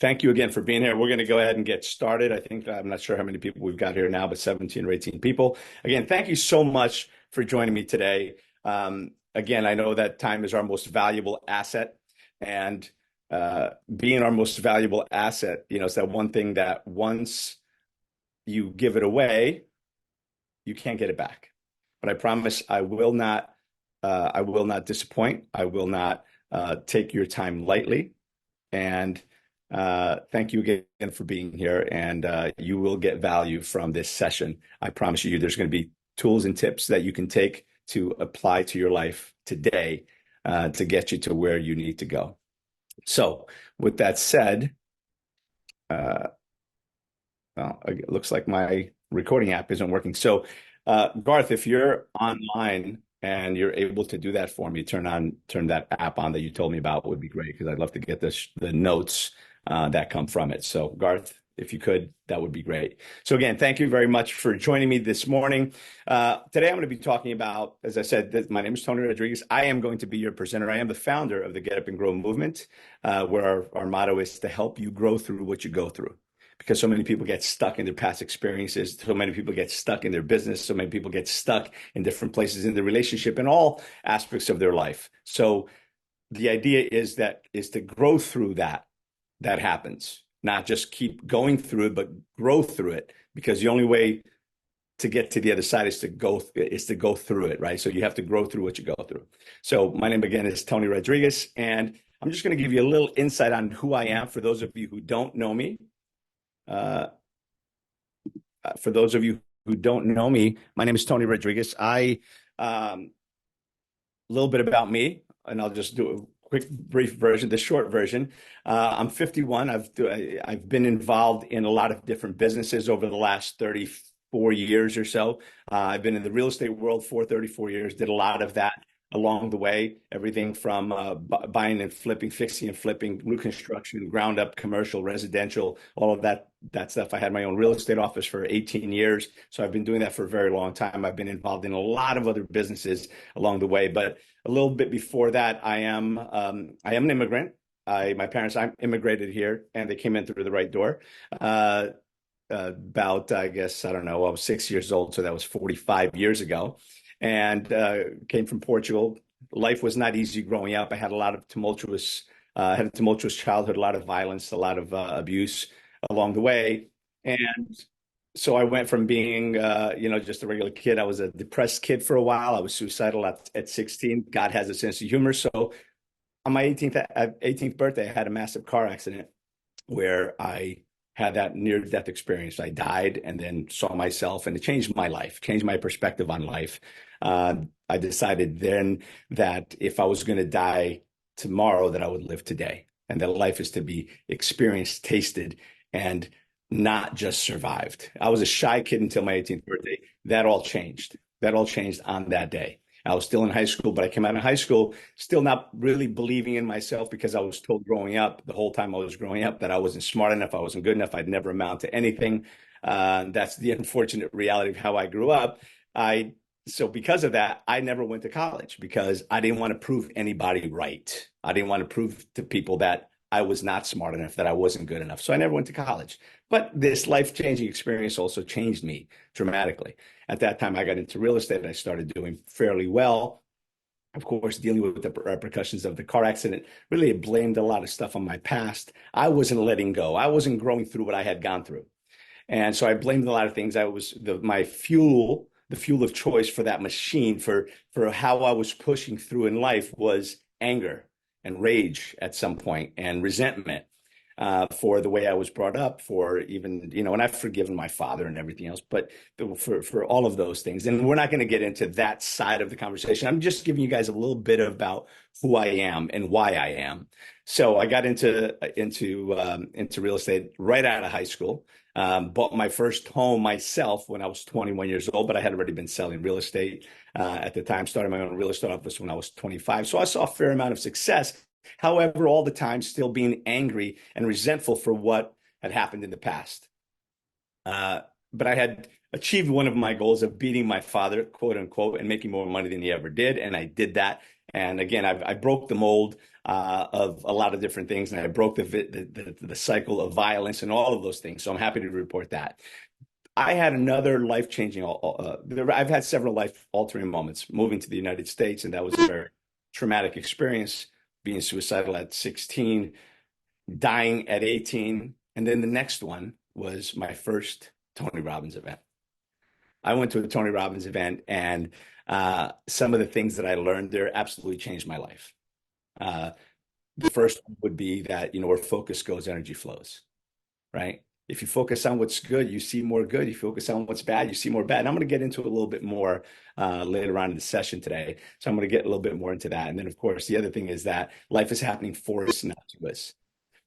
Thank you again for being here. We're going to go ahead and get started. I'm not sure how many people we've got here now, but 17 or 18 people. Again, thank you so much for joining me today. Again, I know that time is our most valuable asset, and being our most valuable asset, it's that one thing that once you give it away, you can't get it back. But I promise I will not disappoint. I will not take your time lightly. And thank you again for being here. And you will get value from this session. I promise you, there's going to be tools and tips that you can take to apply to your life today to get you to where you need to go. So with that said, well, it looks like my recording app isn't working. So Garth, if you're online and you're able to do that for me, turn that app on that you told me about, would be great, because I'd love to get the notes that come from it. So Garth, if you could, that would be great. So again, thank you very much for joining me this morning. Today I'm going to be talking about, as I said, my name is Tony Rodrigues. I am going to be your presenter. I am the founder of the Get Up and Grow movement, where our motto is to help you grow through what you go through. Because so many people get stuck in their past experiences, so many people get stuck in their business, so many people get stuck in different places in their relationship, in all aspects of their life. So the idea is to grow through that happens, not just keep going through it, but grow through it. Because the only way to get to the other side is to go through it, right? So you have to grow through what you go through. So my name again is Tony Rodrigues, and I'm just going to give you a little insight on who I am for those of you who don't know me. For those of you who don't know me, my name is Tony Rodrigues. A little bit about me, and I'll just do a quick, brief version, the short version. I'm 51. I've been involved in a lot of different businesses over the last 34 years or so. I've been in the real estate world for 34 years, did a lot of that along the way, everything from buying and flipping, fixing and flipping, new construction, ground up, commercial, residential, all of that stuff. I had my own real estate office for 18 years. So I've been doing that for a very long time. I've been involved in a lot of other businesses along the way. But a little bit before that, I am an immigrant. My parents, I immigrated here, and they came in through the right door. About, I guess, I don't know, I was 6 years old. So that was 45 years ago. And came from Portugal. Life was not easy growing up. I had a lot of tumultuous childhood, a lot of violence, a lot of abuse along the way. And so I went from being, just a regular kid. I was a depressed kid for a while. I was suicidal at 16. God has a sense of humor. So on my 18th birthday, I had a massive car accident where I had that near-death experience. I died and then saw myself, and it changed my life, changed my perspective on life. I decided then that if I was going to die tomorrow, that I would live today, and that life is to be experienced, tasted, and not just survived. I was a shy kid until my 18th birthday. That all changed. That all changed on that day. I was still in high school, but I came out of high school still not really believing in myself, because I was told growing up, the whole time I was growing up, that I wasn't smart enough, I wasn't good enough, I'd never amount to anything. That's the unfortunate reality of how I grew up. So because of that, I never went to college, because I didn't want to prove anybody right. I didn't want to prove to people that I was not smart enough, that I wasn't good enough. So I never went to college. But this life-changing experience also changed me dramatically. At that time, I got into real estate, and I started doing fairly well. Of course, dealing with the repercussions of the car accident, really blamed a lot of stuff on my past. I wasn't letting go. I wasn't growing through what I had gone through. And so I blamed a lot of things. My fuel, the fuel of choice for that machine, for how I was pushing through in life, was anger and rage at some point, and resentment for the way I was brought up, for even, and I've forgiven my father and everything else, but for all of those things. And we're not going to get into that side of the conversation. I'm just giving you guys a little bit about who I am and why I am. So I got into real estate right out of high school. Bought my first home myself when I was 21 years old, but I had already been selling real estate at the time. Started my own real estate office when I was 25. So I saw a fair amount of success. However, all the time still being angry and resentful for what had happened in the past. But I had achieved one of my goals of beating my father, quote unquote, and making more money than he ever did. And I did that. And again, I broke the mold of a lot of different things, and I broke the cycle of violence and all of those things. So I'm happy to report that. I had another life-changing, I've had several life-altering moments moving to the United States, and that was a very traumatic experience, being suicidal at 16, dying at 18. And then the next one was my first Tony Robbins event. I went to a Tony Robbins event, and some of the things that I learned there absolutely changed my life. Uh, the first one would be that, where focus goes, energy flows, right? If you focus on what's good, you see more good. You focus on what's bad, you see more bad. And I'm going to get into it a little bit more later on in the session today. So I'm going to get a little bit more into that. And then, of course, the other thing is that life is happening for us, not to us.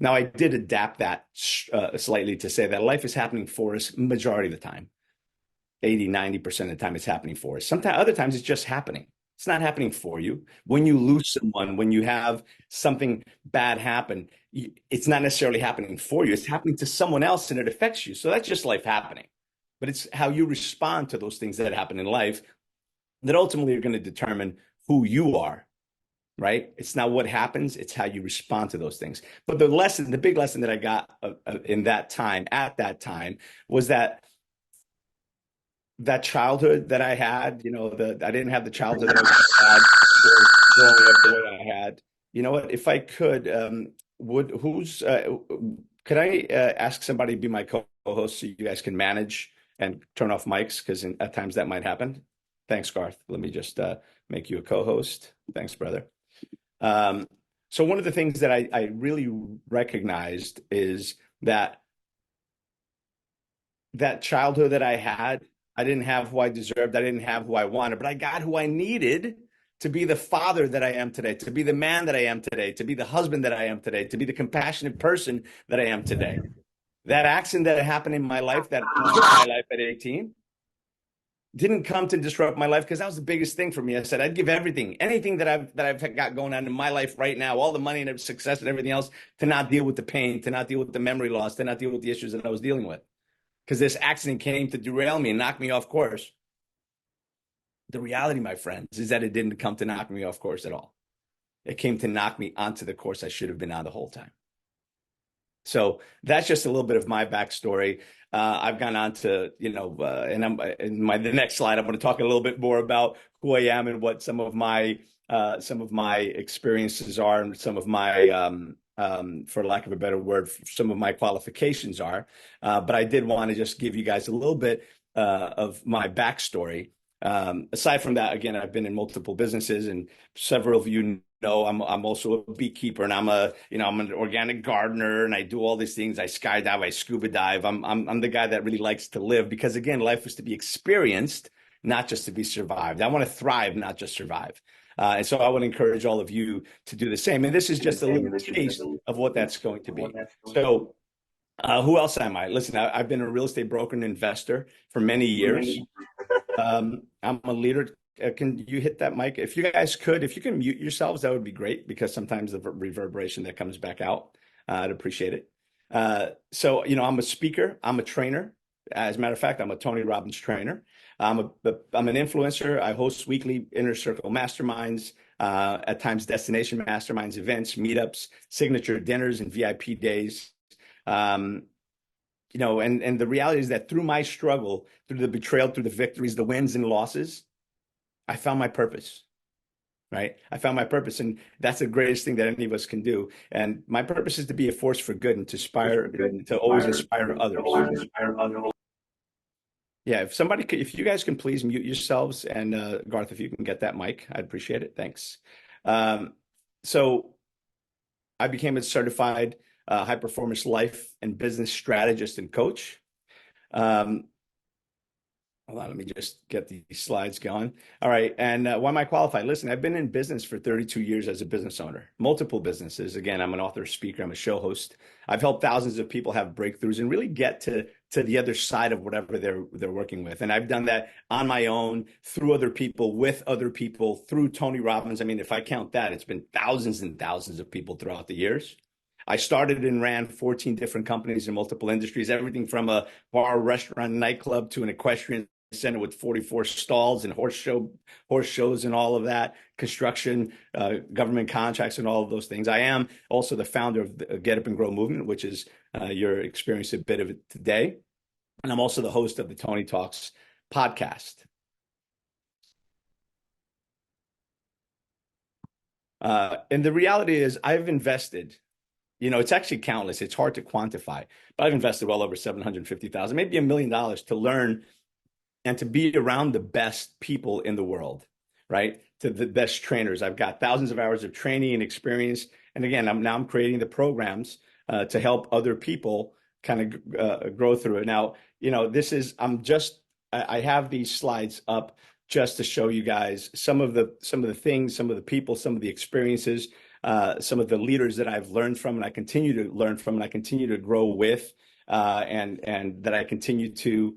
Now, I did adapt that slightly to say that life is happening for us majority of the time. 80, 90% of the time it's happening for us. Sometimes, other times it's just happening. It's not happening for you. When you lose someone, when you have something bad happen, it's not necessarily happening for you. It's happening to someone else and it affects you. So that's just life happening. But it's how you respond to those things that happen in life that ultimately are going to determine who you are, right? It's not what happens, it's how you respond to those things. But the big lesson that I got in that time, at that time, was that childhood that I had, I didn't have the childhood that I had growing up the way I had. You know what? If I could, could I ask somebody to be my co-host so you guys can manage and turn off mics? Because at times that might happen. Thanks, Garth. Let me just make you a co-host. Thanks, brother. So one of the things that I really recognized is that childhood that I had, I didn't have who I deserved. I didn't have who I wanted, but I got who I needed to be the father that I am today, to be the man that I am today, to be the husband that I am today, to be the compassionate person that I am today. That accident that happened in my life, that took my life at 18, didn't come to disrupt my life because that was the biggest thing for me. I said, I'd give everything, anything that I've got going on in my life right now, all the money and success and everything else, to not deal with the pain, to not deal with the memory loss, to not deal with the issues that I was dealing with. Because this accident came to derail me and knock me off course. The reality, my friends, is that it didn't come to knock me off course at all. It came to knock me onto the course I should have been on the whole time. So that's just a little bit of my backstory. I've gone on to, and I'm in the next slide, I'm going to talk a little bit more about who I am and what some of my experiences are and some of my for lack of a better word, some of my qualifications are. But I did want to just give you guys a little bit of my backstory. Aside from that, again, I've been in multiple businesses, and several of you know I'm also a beekeeper, and I'm an organic gardener, and I do all these things. I skydive, I scuba dive. I'm the guy that really likes to live, because again, life is to be experienced, not just to be survived. I want to thrive, not just survive. And so I would encourage all of you to do the same. And this is just a little taste of what that's going to be. So who else am I? Listen, I've been a real estate broker and investor for many years. I'm a leader. Can you hit that mic? If you guys could, if you can mute yourselves, that would be great, because sometimes the reverberation that comes back out, I'd appreciate it. So, I'm a speaker. I'm a trainer. As a matter of fact, I'm a Tony Robbins trainer. I'm an influencer. I host weekly inner circle masterminds, at times destination masterminds, events, meetups, signature dinners, and VIP days. And the reality is that through my struggle, through the betrayal, through the victories, the wins and losses, I found my purpose, right? I found my purpose, and that's the greatest thing that any of us can do. And my purpose is to be a force for good and to always inspire others. Yeah, if you guys can please mute yourselves, and Garth, if you can get that mic, I'd appreciate it. Thanks. So I became a certified high performance life and business strategist and coach. Hold on, let me just get these slides going. All right, and why am I qualified? Listen, I've been in business for 32 years as a business owner, multiple businesses. Again, I'm an author, speaker, I'm a show host. I've helped thousands of people have breakthroughs and really get to the other side of whatever they're working with. And I've done that on my own, through other people, with other people, through Tony Robbins. I mean, if I count that, it's been thousands and thousands of people throughout the years. I started and ran 14 different companies in multiple industries, everything from a bar, restaurant, nightclub to an equestrian Center with 44 stalls and horse shows and all of that, construction, government contracts and all of those things. I am also the founder of the Get Up and Grow movement, which is you're experiencing a bit of it today. And I'm also the host of the Tony Talks podcast. And the reality is I've invested, it's actually countless. It's hard to quantify, but I've invested well over $750,000, maybe $1 million to learn and to be around the best people in the world, right? To the best trainers. I've got thousands of hours of training and experience. And again, I'm creating the programs to help other people kind of grow through it. Now, I have these slides up just to show you guys some of the things, some of the people, some of the experiences, some of the leaders that I've learned from, and I continue to learn from, and I continue to grow with, and that I continue to,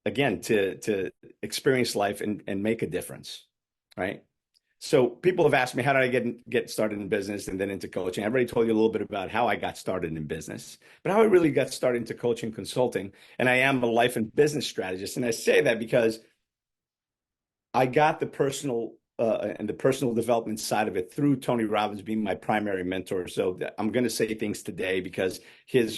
again, to experience life and make a difference, right? So people have asked me, how did I get started in business and then into coaching? I've already told you a little bit about how I got started in business, but how I really got started into coaching, consulting, and I am a life and business strategist. And I say that because I got the personal and the personal development side of it through Tony Robbins being my primary mentor. So I'm going to say things today because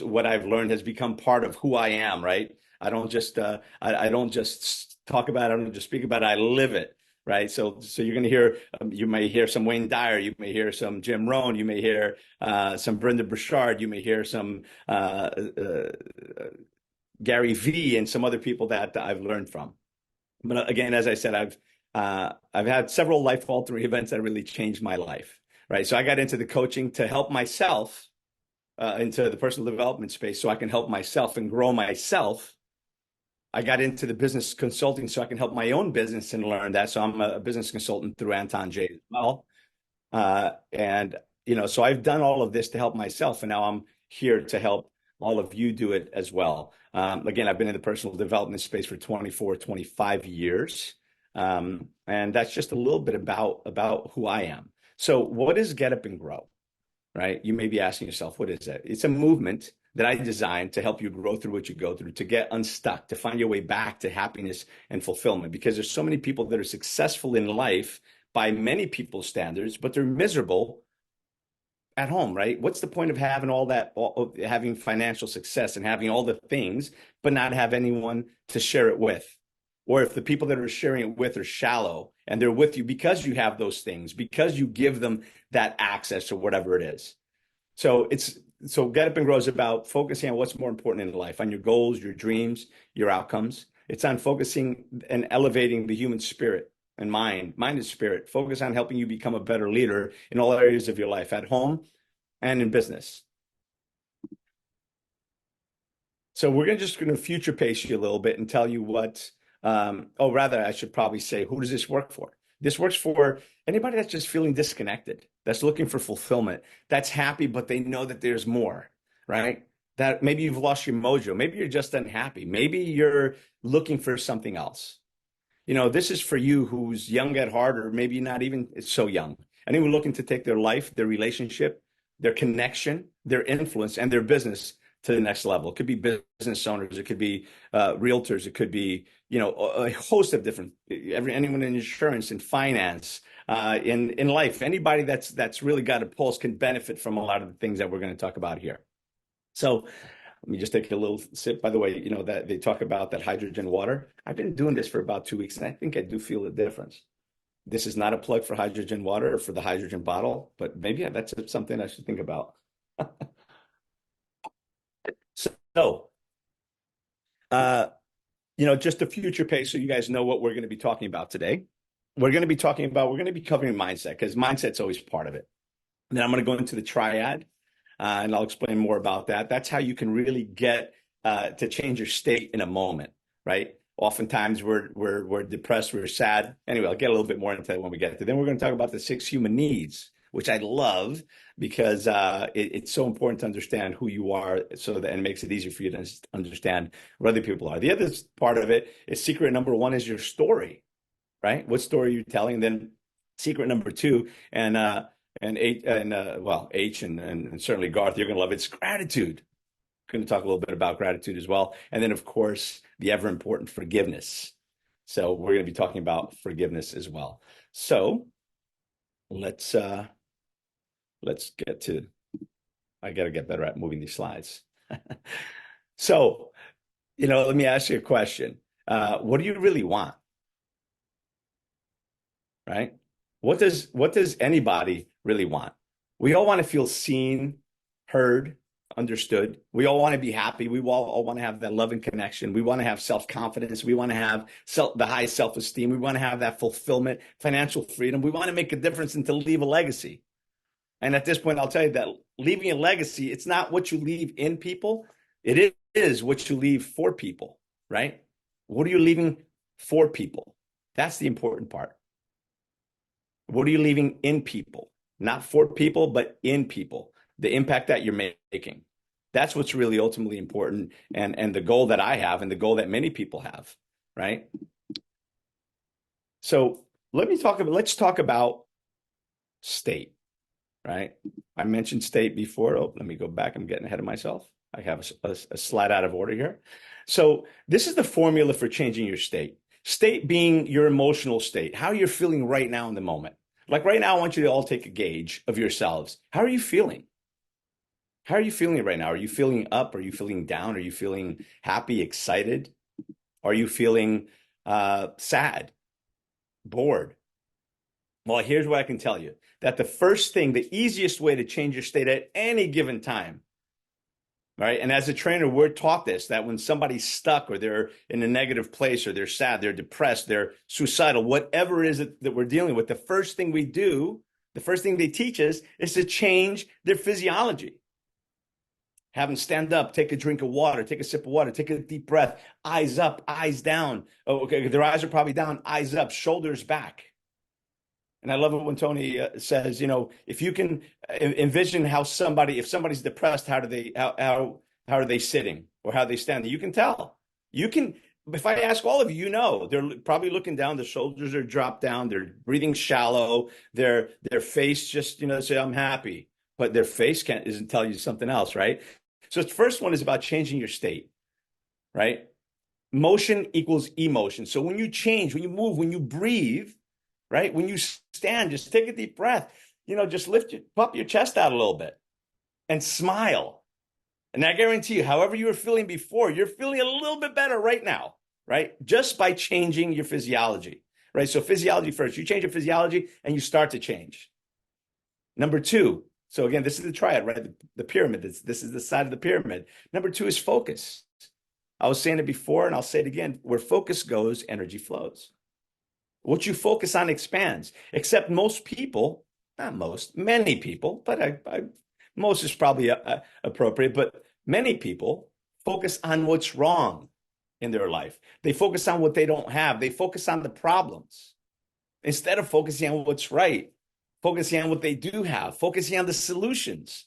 what I've learned has become part of who I am, right? I don't just I don't just talk about it, I don't just speak about it, I live it, right? So you're going to hear, you may hear some Wayne Dyer, you may hear some Jim Rohn, you may hear some Brenda Burchard, you may hear some Gary Vee and some other people that I've learned from. But again, as I said, I've had several life-altering events that really changed my life, right? So I got into the coaching to help myself into the personal development space so I can help myself and grow myself. I got into the business consulting so I can help my own business and learn that. So I'm a business consultant through Anton J as well. So I've done all of this to help myself, and now I'm here to help all of you do it as well. Again, I've been in the personal development space for 25 years. And that's just a little bit about who I am. So what is Get Up and Grow, right? You may be asking yourself, what is it? It's a movement that I designed to help you grow through what you go through, to get unstuck, to find your way back to happiness and fulfillment. Because there's so many people that are successful in life by many people's standards, but they're miserable at home, right? What's the point of having having financial success and having all the things, but not have anyone to share it with? Or if the people that are sharing it with are shallow and they're with you because you have those things, because you give them that access or whatever it is. So Get Up and Grow is about focusing on what's more important in life, on your goals, your dreams, your outcomes. It's on focusing and elevating the human spirit and mind and spirit. Focus on helping you become a better leader in all areas of your life, at home and in business. So we're just going to future pace you a little bit and tell you I should probably say, who does this work for? This works for anybody that's just feeling disconnected, that's looking for fulfillment, that's happy, but they know that there's more, right? That maybe you've lost your mojo. Maybe you're just unhappy. Maybe you're looking for something else. This is for you who's young at heart, or maybe not even so young. Anyone looking to take their life, their relationship, their connection, their influence, and their business to the next level. It could be business owners, it could be realtors, it could be a host of different anyone in insurance and finance, in life. Anybody that's really got a pulse can benefit from a lot of the things that we're going to talk about here. So let me just take a little sip. By the way, that they talk about that hydrogen water. I've been doing this for about 2 weeks, and I think I do feel a difference. This is not a plug for hydrogen water or for the hydrogen bottle, but maybe that's something I should think about. Just a future pace so you guys know what we're going to be talking about today. We're going to be covering mindset, because mindset's always part of it. And then I'm going to go into the triad, and I'll explain more about that. That's how you can really get to change your state in a moment, right? Oftentimes we're depressed, we're sad. Anyway, I'll get a little bit more into that when we get to. Then we're going to talk about the 6 human needs, which I love because it's so important to understand who you are, and it makes it easier for you to understand what other people are. The other part of it is secret number 1 is your story, right? What story are you telling? And then secret number 2, H and certainly Garth, you're going to love it. It's gratitude. going to talk a little bit about gratitude as well. And then, of course, the ever important forgiveness. So we're going to be talking about forgiveness as well. So let's get to, I got to get better at moving these slides. So, let me ask you a question. What do you really want? Right? What does anybody really want? We all want to feel seen, heard, understood. We all want to be happy. We all want to have that love and connection. We want to have self-confidence. We want to have the high self-esteem. We want to have that fulfillment, financial freedom. We want to make a difference and to leave a legacy. And at this point, I'll tell you that leaving a legacy, it's not what you leave in people. It is what you leave for people, right? What are you leaving for people? That's the important part. What are you leaving in people? Not for people, but in people. The impact that you're making. That's what's really ultimately important, and the goal that I have and the goal that many people have, right? So let's talk about state, right? I mentioned state before. Oh, let me go back. I'm getting ahead of myself. I have a slide out of order here. So this is the formula for changing your state. State being your emotional state, how you're feeling right now in the moment. Like right now, I want you to all take a gauge of yourselves. How are you feeling? How are you feeling right now? Are you feeling up? Are you feeling down? Are you feeling happy, excited? Are you feeling sad, bored? Well, here's what I can tell you. That the first thing, the easiest way to change your state at any given time, right? And as a trainer, we're taught this, that when somebody's stuck or they're in a negative place or they're sad, they're depressed, they're suicidal, whatever it is that we're dealing with, the first thing we do, the first thing they teach us is to change their physiology. Have them stand up, take a drink of water, take a sip of water, take a deep breath, eyes up, eyes down. Oh, okay, their eyes are probably down, eyes up, shoulders back. And I love it when Tony says, if you can envision how if somebody's depressed, how are they sitting or how are they standing? You can tell. If I ask all of you, they're probably looking down, the shoulders are dropped down, they're breathing shallow, their face just, say, I'm happy, but their face isn't telling you something else, right? So the first one is about changing your state, right? Motion equals emotion. So when you change, when you move, when you breathe, right? When you stand, just take a deep breath, just pop your chest out a little bit and smile. And I guarantee you, however you were feeling before, you're feeling a little bit better right now, right? Just by changing your physiology, right? So physiology first, you change your physiology and you start to change. Number two, so again, this is the triad, right? The pyramid, this is the side of the pyramid. Number two is focus. I was saying it before and I'll say it again, where focus goes, energy flows. What you focus on expands, except most people, not most, many people, but most is probably appropriate, but many people focus on what's wrong in their life. They focus on what they don't have. They focus on the problems instead of focusing on what's right, focusing on what they do have, focusing on the solutions.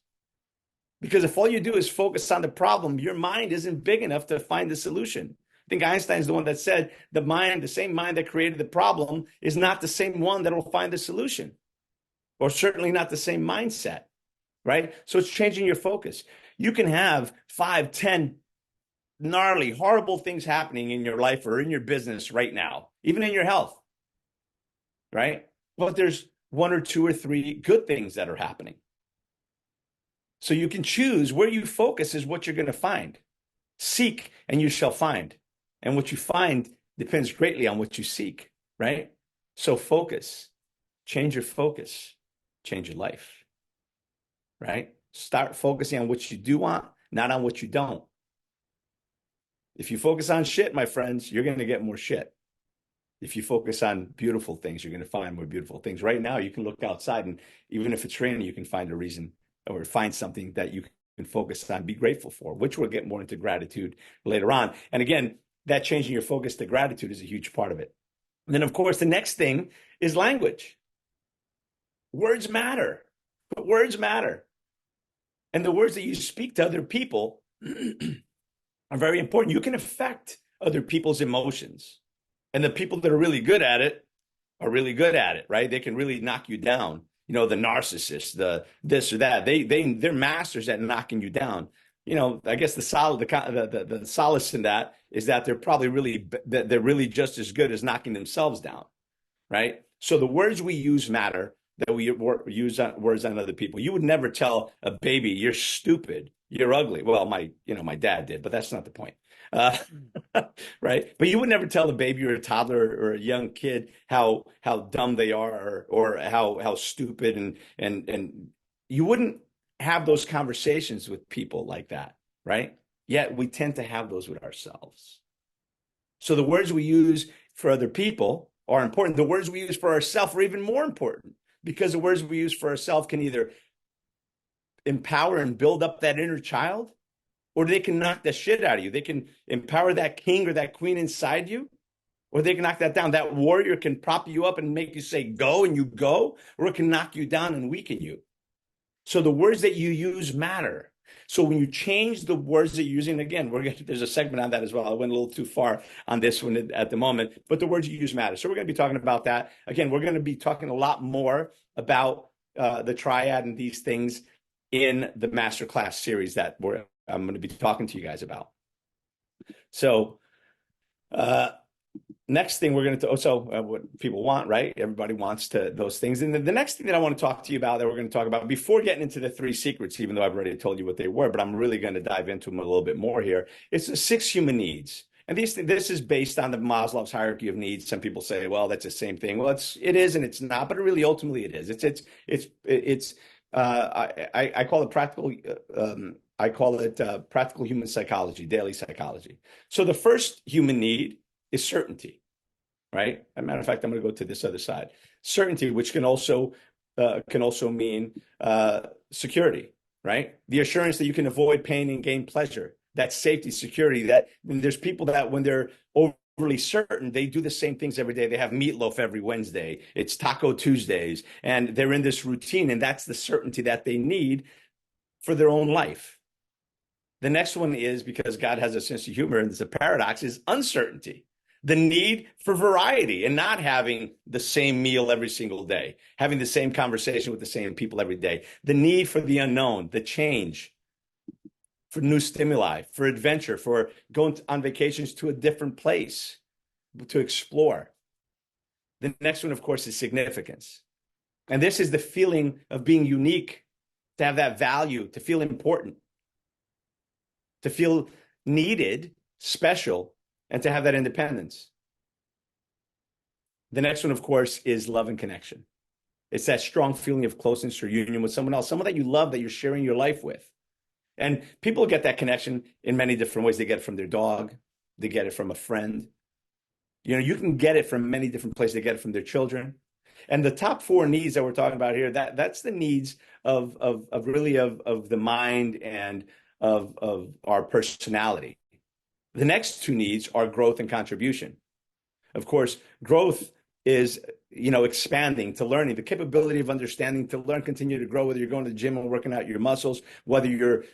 Because if all you do is focus on the problem, your mind isn't big enough to find the solution. I think Einstein's the one that said the same mind that created the problem is not the same one that will find the solution, or certainly not the same mindset, right? So it's changing your focus. You can have 5, 10 gnarly, horrible things happening in your life or in your business right now, even in your health, right? But there's 1 or 2 or 3 good things that are happening. So you can choose where you focus is what you're going to find. Seek and you shall find. And what you find depends greatly on what you seek, right? So focus, change your focus, change your life, right? Start focusing on what you do want, not on what you don't. If you focus on shit, my friends, you're going to get more shit. If you focus on beautiful things, you're going to find more beautiful things. Right now, you can look outside and even if it's raining, you can find a reason or find something that you can focus on, be grateful for, which we'll get more into gratitude later on. And again, that changing your focus to gratitude is a huge part of it. And then, of course, the next thing is language. Words matter. Words matter. And the words that you speak to other people are very important. You can affect other people's emotions. And the people that are really good at it are really good at it, right? They can really knock you down. The narcissist, the this or that, they're masters at knocking you down. I guess the solace in that is that they're really just as good as knocking themselves down, right? So the words we use matter. That we use words on other people. You would never tell a baby, "You're stupid, you're ugly." Well, my dad did, but that's not the point. Uh, right? But you would never tell a baby or a toddler or a young kid how dumb they are, or how stupid, and you wouldn't have those conversations with people like that, right? Yet we tend to have those with ourselves. So the words we use for other people are important. The words we use for ourselves are even more important, because the words we use for ourselves can either empower and build up that inner child, or they can knock the shit out of you. They can empower that king or that queen inside you, or they can knock that down. That warrior can prop you up and make you say go, and you go, or it can knock you down and weaken you. So the words that you use matter. So when you change the words that you're using, again, there's a segment on that as well. I went a little too far on this one at the moment, but the words you use matter. So we're going to be talking about that. Again, we're going to be talking a lot more about the triad and these things in the masterclass series that I'm going to be talking to you guys about. So next thing we're going to what people want, right? Everybody wants those things. And the next thing that I want to talk to you about, that we're going to talk about before getting into the 3 secrets, even though I've already told you what they were, but I'm really going to dive into them a little bit more here. It's the 6 human needs. And this is based on the Maslow's hierarchy of needs. Some people say, well, that's the same thing. Well, it is, and it's not, but really ultimately it is. I call it practical. I call it practical human psychology, daily psychology. So the first human need is certainty, right? As a matter of fact, I'm going to go to this other side. Certainty, which can also mean security, right? The assurance that you can avoid pain and gain pleasure. That's safety, security. That there's people that when they're overly certain, they do the same things every day. They have meatloaf every Wednesday. It's Taco Tuesdays, and they're in this routine, and that's the certainty that they need for their own life. The next one is, because God has a sense of humor, and it's a paradox, is uncertainty. The need for variety and not having the same meal every single day, having the same conversation with the same people every day. The need for the unknown, the change, for new stimuli, for adventure, for going on vacations to a different place to explore. The next one, of course, is significance. And this is the feeling of being unique, to have that value, to feel important, to feel needed, special, and to have that independence. The next one, of course, is love and connection. It's that strong feeling of closeness or union with someone else, someone that you love, that you're sharing your life with. And people get that connection in many different ways. They get it from their dog. They get it from a friend. You can get it from many different places. They get it from their children. And the top 4 needs that we're talking about here, that's the needs of the mind and of our personality. The next 2 needs are growth and contribution. Of course, growth is, expanding, to learning, the capability of understanding, to learn, continue to grow, whether you're going to the gym and working out your muscles, whether you're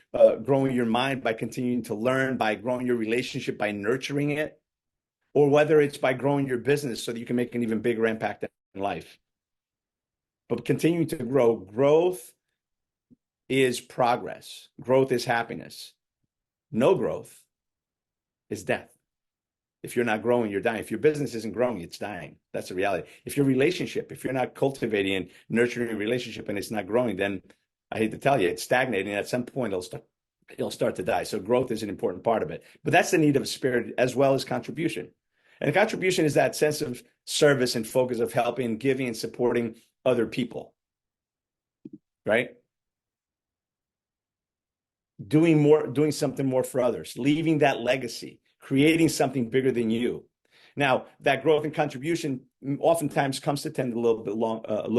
growing your mind by continuing to learn, by growing your relationship, by nurturing it, or whether it's by growing your business so that you can make an even bigger impact in life. But continuing to grow, growth is progress. Growth is happiness. No growth is death. If you're not growing, you're dying. If your business isn't growing, it's dying. That's the reality. If your relationship, if you're not cultivating and nurturing a relationship and it's not growing, then I hate to tell you, it's stagnating. At some point, it'll start to die. So growth is an important part of it. But that's the need of spirit as well as contribution. And contribution is that sense of service and focus of helping, giving, and supporting other people, right? Doing something more for others, leaving that legacy, creating something bigger than you. Now, that growth and contribution oftentimes comes to tend a little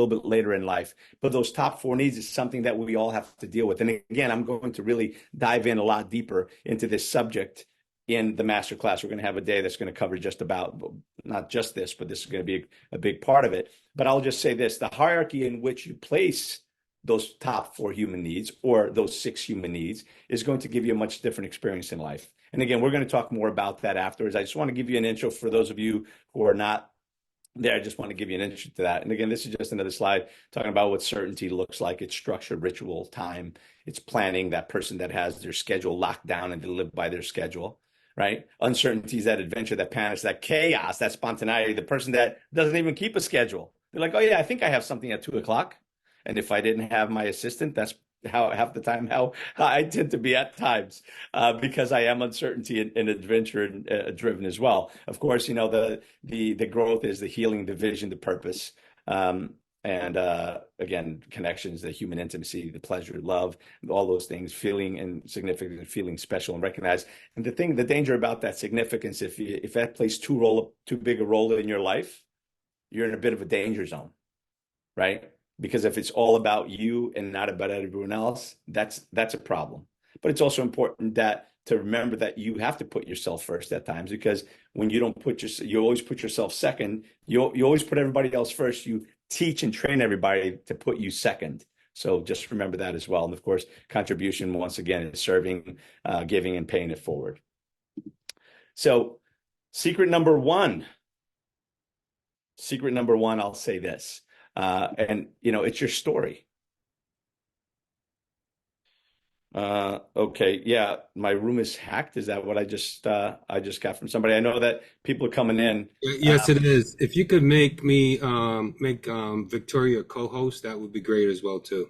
bit later in life. But those top 4 needs is something that we all have to deal with. And again, I'm going to really dive in a lot deeper into this subject in the masterclass. We're going to have a day that's going to cover just about, not just this, but this is going to be a big part of it. But I'll just say this: the hierarchy in which you place those top 4 human needs, or those 6 human needs, is going to give you a much different experience in life. And again, we're going to talk more about that afterwards. I just want to give you an intro for those of you who are not there, I just want to give you an intro to that. And again, this is just another slide talking about what certainty looks like. It's structure, ritual, time. It's planning, that person that has their schedule locked down and to live by their schedule, right? Uncertainty is that adventure, that panics, that chaos, that spontaneity, the person that doesn't even keep a schedule. They're like, oh yeah, I think I have something at 2 o'clock. And if I didn't have my assistant, that's how half the time how I tend to be at times, because I am uncertainty and adventure driven as well. Of course, you know, the growth is the healing, the vision, the purpose, and again, connections, the human intimacy, the pleasure, love, all those things, feeling and significant, feeling special and recognized. And the danger about that significance, if that plays too big a role in your life, you're in a bit of a danger zone, right? Because if it's all about you and not about everyone else, that's a problem. But it's also important to remember that you have to put yourself first at times, because when you don't you always put yourself second. You always put everybody else first. You teach and train everybody to put you second. So just remember that as well. And of course, contribution, once again, is serving, giving, and paying it forward. So secret number one, I'll say this. And you know, it's your story. Okay, yeah, my room is hacked. Is that what I just got from somebody? I know that people are coming in. Yes, it is. If you could make me make Victoria co-host, that would be great as well too.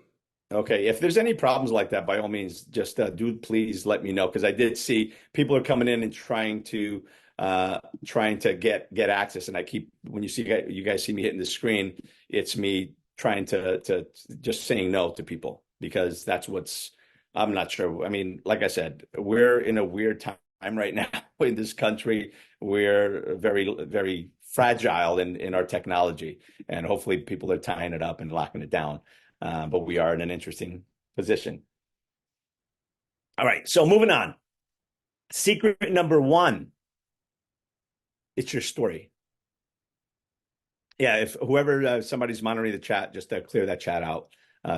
Okay, if there's any problems like that, by all means, just do please let me know, because I did see people are coming in and trying to get access, and I keep, when you guys see me hitting the screen, it's me trying to just saying no to people, because that's I'm not sure. I mean, like I said, we're in a weird time right now in this country. We're very, very fragile in our technology, and hopefully people are tying it up and locking it down. But we are in an interesting position. All right, so moving on. Secret number one, it's your story. Yeah, if whoever somebody's monitoring the chat, just clear that chat out.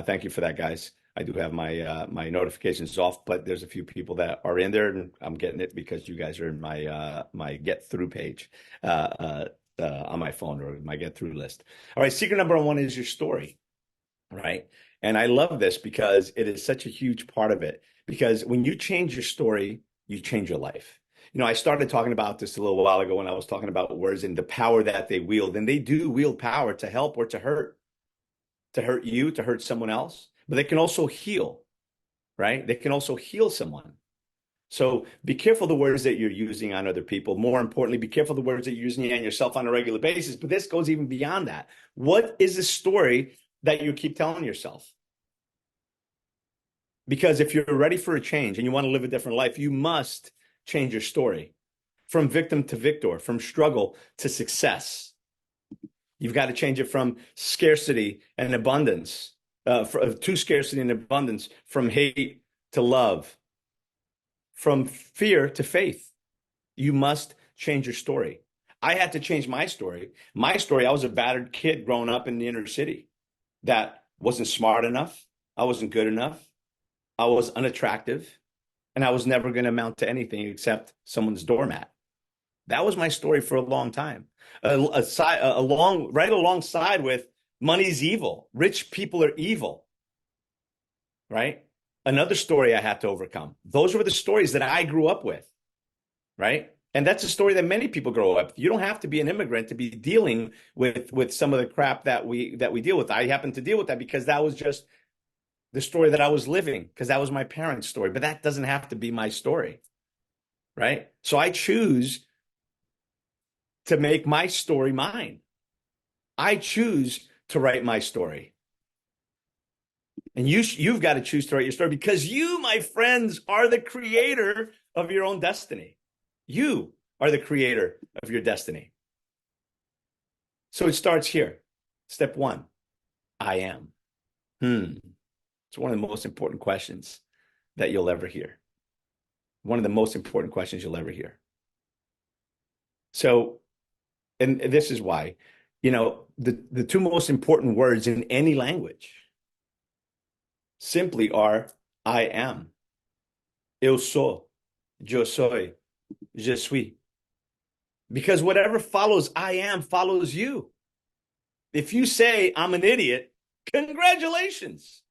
Thank you for that, guys. I do have my notifications off, but there's a few people that are in there, and I'm getting it because you guys are in my get through page on my phone, or my get through list. All right, secret number one is your story, right? And I love this because it is such a huge part of it. Because when you change your story, you change your life. You know, I started talking about this a little while ago when I was talking about words and the power that they wield, and they do wield power to help or to hurt you, to hurt someone else, but they can also heal, right? They can also heal someone. So be careful the words that you're using on other people. More importantly, be careful the words that you're using on yourself on a regular basis. But this goes even beyond that. What is the story that you keep telling yourself? Because if you're ready for a change and you want to live a different life, you must change your story from victim to victor, from struggle to success. You've got to change it from scarcity and abundance, to scarcity and abundance, from hate to love, from fear to faith. You must change your story. I had to change my story. My story, I was a battered kid growing up in the inner city that wasn't smart enough. I wasn't good enough. I was unattractive, and I was never going to amount to anything except someone's doormat. That was my story for a long time. Right alongside with money's evil. Rich people are evil, right? Another story I had to overcome. Those were the stories that I grew up with, right? And that's a story that many people grow up. You don't have to be an immigrant to be dealing with some of the crap that we deal with. I happen to deal with that because that was just the story that I was living, because that was my parents' story. But that doesn't have to be my story, right? So I choose to make my story mine. I choose to write my story. And you've got to choose to write your story, because you, my friends, are the creator of your own destiny. You are the creator of your destiny. So it starts here. Step one, I am. It's one of the most important questions that you'll ever hear. One of the most important questions you'll ever hear. So, and this is why, you know, the two most important words in any language simply are I am. Eu sou. Yo soy. Je suis. Because whatever follows I am follows you. If you say I'm an idiot, congratulations.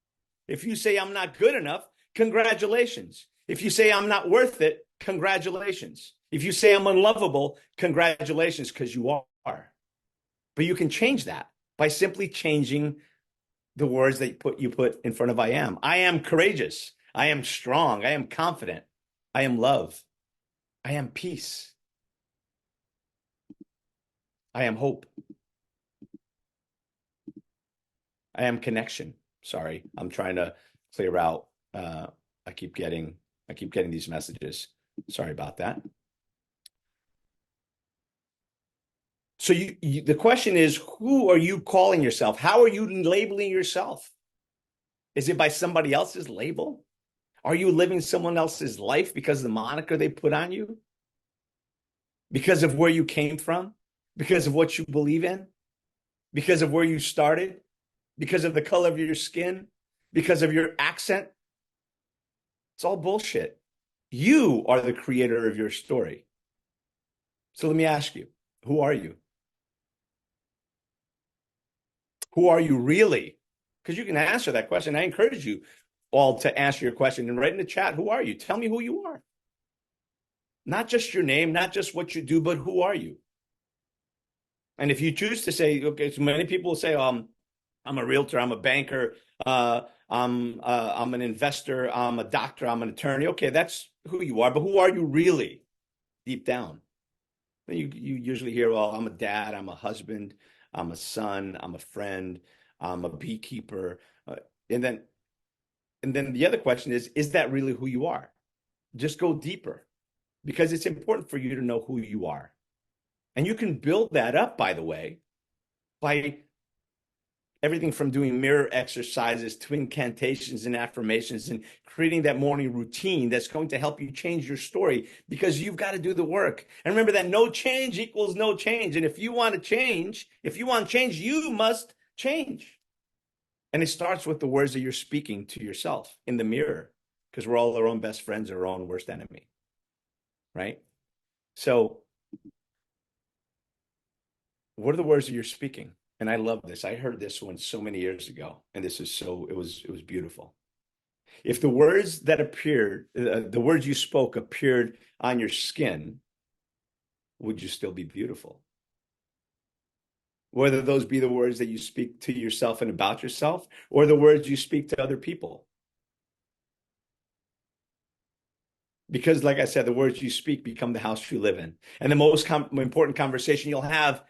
If you say I'm not good enough, congratulations. If you say I'm not worth it, congratulations. If you say I'm unlovable, congratulations, because you are. But you can change that by simply changing the words that you put in front of I am. I am courageous. I am strong. I am confident. I am love. I am peace. I am hope. I am connection. Sorry, I'm trying to clear out. I keep getting these messages. Sorry about that. So the question is, who are you calling yourself? How are you labeling yourself? Is it by somebody else's label? Are you living someone else's life because of the moniker they put on you? Because of where you came from? Because of what you believe in? Because of where you started? Because of the color of your skin? Because of your accent? It's all bullshit. You are the creator of your story. So let me ask you, who are you? Who are you really? Because you can answer that question. I encourage you all to answer your question and write in the chat, who are you? Tell me who you are. Not just your name, not just what you do, but who are you? And if you choose to say, okay, so many people say, I'm a realtor, I'm a banker, I'm an investor, I'm a doctor, I'm an attorney. Okay, that's who you are, but who are you really deep down? You usually hear, well, I'm a dad, I'm a husband, I'm a son, I'm a friend, I'm a beekeeper. And then the other question is that really who you are? Just go deeper, because it's important for you to know who you are. And you can build that up, by the way, by everything from doing mirror exercises to incantations and affirmations and creating that morning routine that's going to help you change your story, because you've got to do the work. And remember that no change equals no change. And if you want change, you must change. And it starts with the words that you're speaking to yourself in the mirror, because we're all our own best friends, our own worst enemy, right? So what are the words that you're speaking? And I love this. I heard this one so many years ago, and it was beautiful. If the words that appeared, the words you spoke appeared on your skin, would you still be beautiful? Whether those be the words that you speak to yourself and about yourself, or the words you speak to other people. Because like I said, the words you speak become the house you live in. And the most important conversation you'll have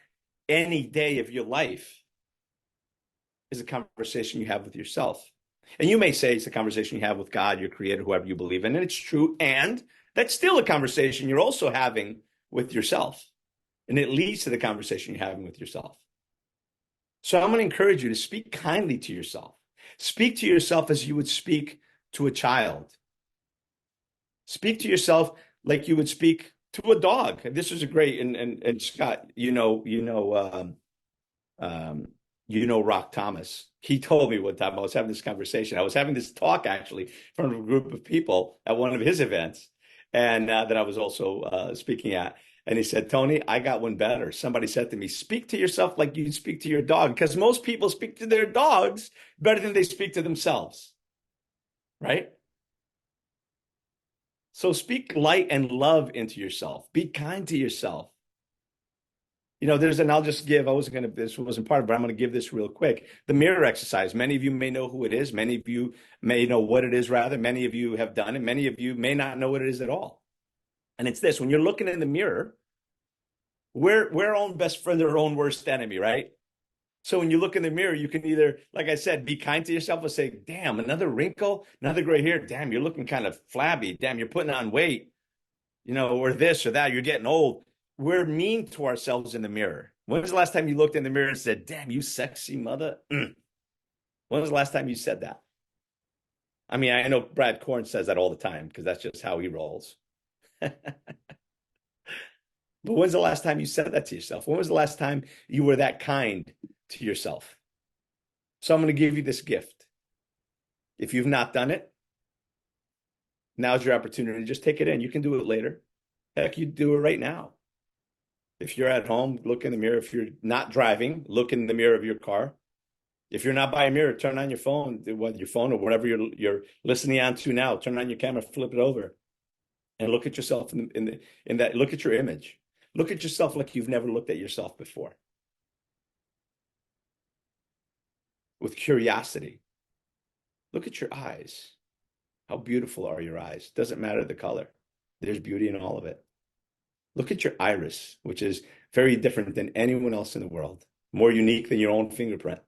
any day of your life is a conversation you have with yourself. And you may say it's a conversation you have with God, your creator, whoever you believe in, and it's true. And that's still a conversation you're also having with yourself. And it leads to the conversation you're having with yourself. So I'm going to encourage you to speak kindly to yourself. Speak to yourself as you would speak to a child. Speak to yourself like you would speak to a dog. This is a great, and Scott, Rock Thomas. He told me one time, I was having this conversation. I was having this talk actually from a group of people at one of his events, and that I was also speaking at. And he said, Tony, I got one better. Somebody said to me, speak to yourself like you speak to your dog, because most people speak to their dogs better than they speak to themselves, right? So speak light and love into yourself. Be kind to yourself. I'll just give, this wasn't part of it, but I'm going to give this real quick. The mirror exercise. Many of you may know who it is. Many of you may know what it is, rather. Many of you have done it. Many of you may not know what it is at all. And it's this: when you're looking in the mirror, we're our own best friend or our own worst enemy, right? So when you look in the mirror, you can either, like I said, be kind to yourself and say, damn, another wrinkle, another gray hair. Damn, you're looking kind of flabby. Damn, you're putting on weight, or this or that. You're getting old. We're mean to ourselves in the mirror. When was the last time you looked in the mirror and said, damn, you sexy mother? When was the last time you said that? I mean, I know Brad Korn says that all the time because that's just how he rolls. But when's the last time you said that to yourself? When was the last time you were that kind to yourself? So I'm going to give you this gift. If you've not done it, now's your opportunity. Just take it in. You can do it later. Heck, you do it right now. If you're at home, look in the mirror. If you're not driving, look in the mirror of your car. If you're not by a mirror, turn on your phone, whether your phone or whatever you're listening on to now. Turn on your camera, flip it over, and look at yourself in that. Look at your image. Look at yourself like you've never looked at yourself before, with curiosity. Look at your eyes. How beautiful are your eyes? Doesn't matter the color. There's beauty in all of it. Look at your iris, which is very different than anyone else in the world, more unique than your own fingerprint.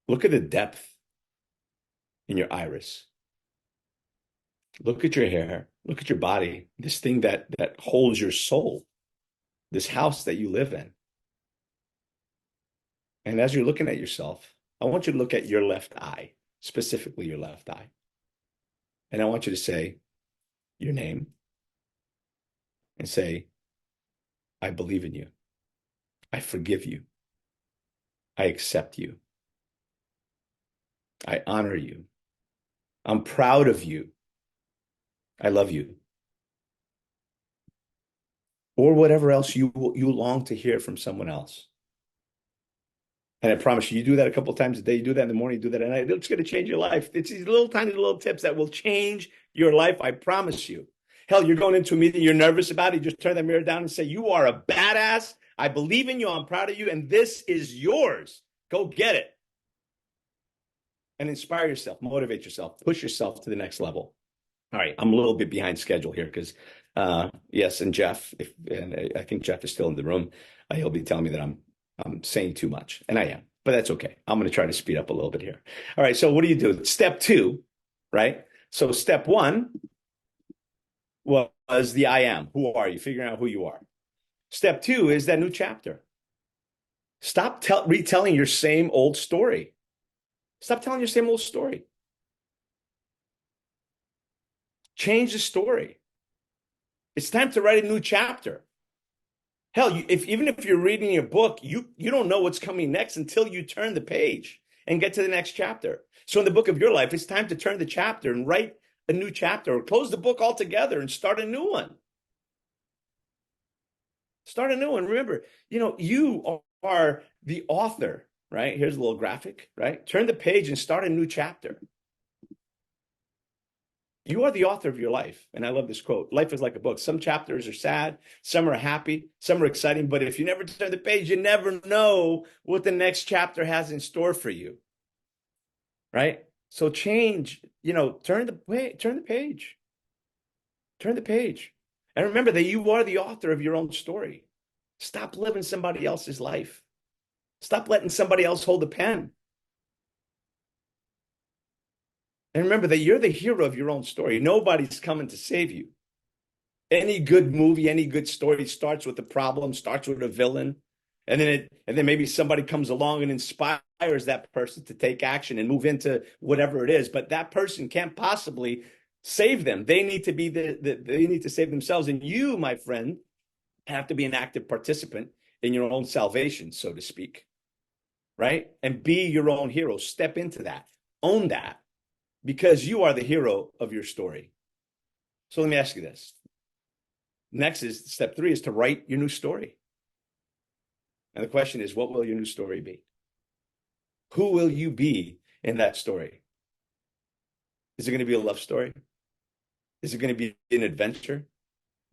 Look at the depth in your iris. Look at your hair. Look at your body, this thing that holds your soul, this house that you live in. And as you're looking at yourself, I want you to look at your left eye, specifically your left eye. And I want you to say your name and say, I believe in you. I forgive you. I accept you. I honor you. I'm proud of you. I love you. Or whatever else you long to hear from someone else. And I promise you do that a couple of times a day. You do that in the morning, you do that at night. It's going to change your life. It's these little tiny little tips that will change your life. I promise you. Hell, you're going into a meeting, you're nervous about it. You just turn that mirror down and say, you are a badass. I believe in you. I'm proud of you. And this is yours. Go get it. And inspire yourself, motivate yourself, push yourself to the next level. All right, I'm a little bit behind schedule here because, yes, and Jeff, and I think Jeff is still in the room. He'll be telling me that I'm saying too much, and I am, but that's okay. I'm going to try to speed up a little bit here. All right, so what do you do? Step 2, right? So step 1 was the I am. Who are you? Figuring out who you are. Step 2 is that new chapter. Stop retelling your same old story. Stop telling your same old story. Change the story. It's time to write a new chapter. Hell, even if you're reading a book, you don't know what's coming next until you turn the page and get to the next chapter. So in the book of your life, it's time to turn the chapter and write a new chapter, or close the book altogether and start a new one. Start a new one. Remember, you are the author, right? Here's a little graphic, right? Turn the page and start a new chapter. You are the author of your life. And I love this quote. Life is like a book. Some chapters are sad. Some are happy. Some are exciting. But if you never turn the page, you never know what the next chapter has in store for you. Right? So change, turn the page. Turn the page. And remember that you are the author of your own story. Stop living somebody else's life. Stop letting somebody else hold the pen. And remember that you're the hero of your own story. Nobody's coming to save you. Any good movie, any good story starts with a problem, starts with a villain, and then maybe somebody comes along and inspires that person to take action and move into whatever it is. But that person can't possibly save them. They need to be they need to save themselves. And you, my friend, have to be an active participant in your own salvation, so to speak. Right? And be your own hero. Step into that. Own that. Because you are the hero of your story. So let me ask you this. Next is step 3 is to write your new story. And the question is, what will your new story be? Who will you be in that story? Is it going to be a love story? Is it going to be an adventure?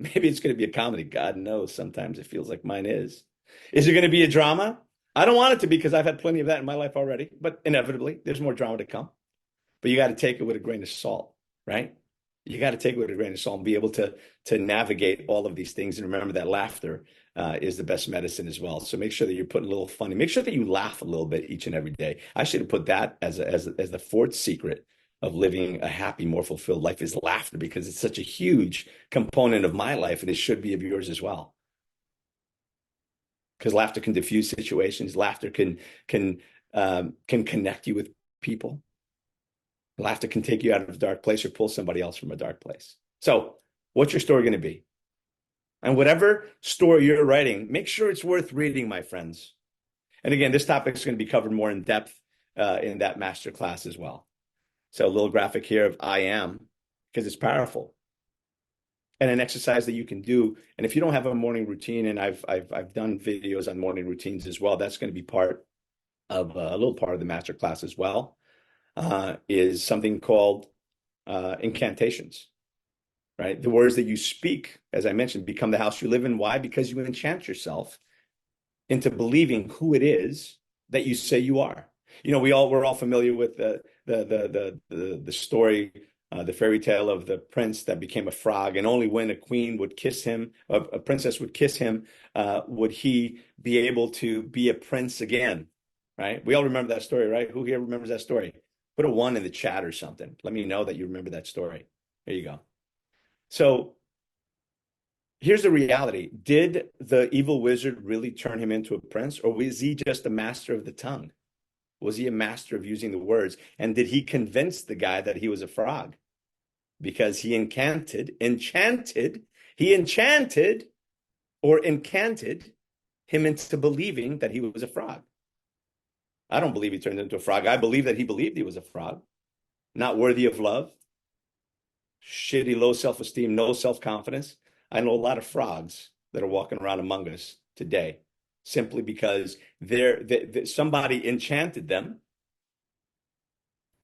Maybe it's going to be a comedy. God knows. Sometimes it feels like mine is. Is it going to be a drama? I don't want it to be, because I've had plenty of that in my life already. But inevitably, there's more drama to come. But you got to take it with a grain of salt, right? You got to take it with a grain of salt and be able to navigate all of these things. And remember that laughter is the best medicine as well. So make sure that you're putting a little fun in. Make sure that you laugh a little bit each and every day. I should have put that as the 4th secret of living a happy, more fulfilled life is laughter, because it's such a huge component of my life, and it should be of yours as well. Because laughter can diffuse situations. Laughter can connect you with people. Laughter can take you out of a dark place or pull somebody else from a dark place. So what's your story going to be? And whatever story you're writing, make sure it's worth reading, my friends. And again, this topic is going to be covered more in depth in that masterclass as well. So a little graphic here of I am, because it's powerful. and an exercise that you can do. And if you don't have a morning routine, and I've done videos on morning routines as well, that's going to be part of a little part of the master class as well, is something called incantations, right? The words that you speak, as I mentioned, become the house you live in. Why? Because you enchant yourself into believing who it is that you say you are. You know, we're all familiar with the story, the fairy tale of the prince that became a frog, and only when a queen would kiss him, a princess would kiss him, would he be able to be a prince again, right? We all remember that story, right? Who here remembers that story? Put a 1 in the chat or something. Let me know that you remember that story. There you go. So here's the reality. Did the evil wizard really turn him into a prince, or was he just a master of the tongue? Was he a master of using the words? And did he convince the guy that he was a frog? Because he enchanted him into believing that he was a frog. I don't believe he turned into a frog. I believe that he believed he was a frog, not worthy of love, shitty, low self-esteem, no self-confidence. I know a lot of frogs that are walking around among us today simply because somebody enchanted them,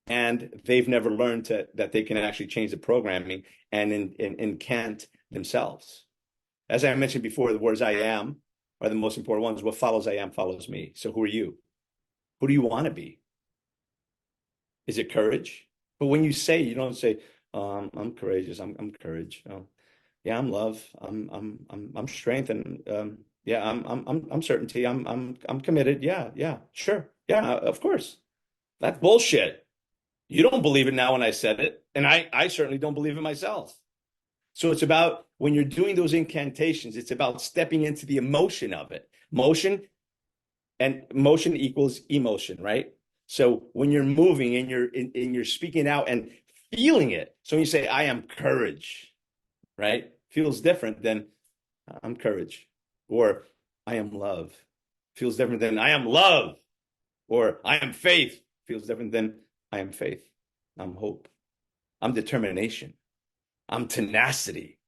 and they've never learned that they can actually change the programming and incant themselves. As I mentioned before, the words I am are the most important ones. What follows I am follows me. So who are you? Who do you want to be? Is it courage? But when you say, you don't say, I'm courageous. I'm courage. Yeah, I'm love. I'm strength, and yeah, I'm certainty. I'm committed. Yeah, sure. Yeah, of course. That's bullshit. You don't believe it now when I said it, and I certainly don't believe it myself. So it's about, when you're doing those incantations, it's about stepping into the emotion of it. Motion equals emotion, right? So when you're moving and you're speaking out and feeling it. So when you say, I am courage, right? Feels different than I'm courage, or I am love. Feels different than I am love, or I am faith. Feels different than I am faith. I'm hope. I'm determination. I'm tenacity.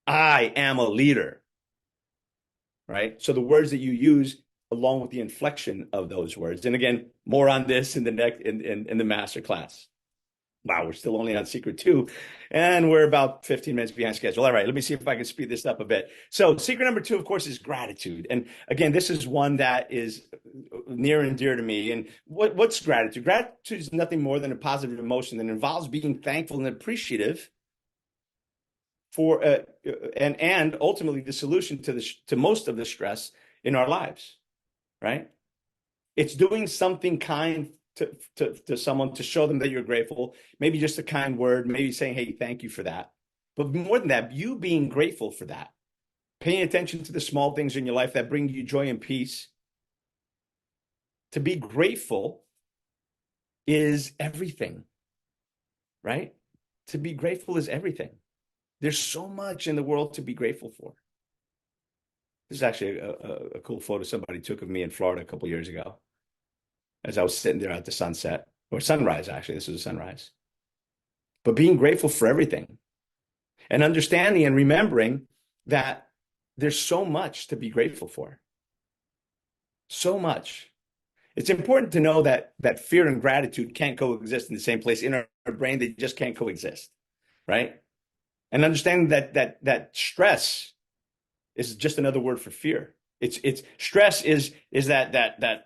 I am a leader, right? So the words that you use along with the inflection of those words. And again, more on this in the next in the master class. Wow, we're still only on secret 2, and we're about 15 minutes behind schedule. All right, let me see if I can speed this up a bit. So secret number 2, of course, is gratitude. And again, this is one that is near and dear to me. And what's gratitude? Gratitude is nothing more than a positive emotion that involves being thankful and appreciative for and ultimately the solution to most of the stress in our lives, right? It's doing something kind to someone to show them that you're grateful, maybe just a kind word, maybe saying, hey, thank you for that. But more than that, you being grateful for that, paying attention to the small things in your life that bring you joy and peace. To be grateful is everything, right? To be grateful is everything. There's so much in the world to be grateful for. This is actually a cool photo somebody took of me in Florida a couple of years ago, as I was sitting there at the sunset, or sunrise, actually. This was a sunrise. But being grateful for everything and understanding and remembering that there's so much to be grateful for. So much. It's important to know that fear and gratitude can't coexist in the same place. In our brain, they just can't coexist, right? And understanding that stress is just another word for fear. It's stress is that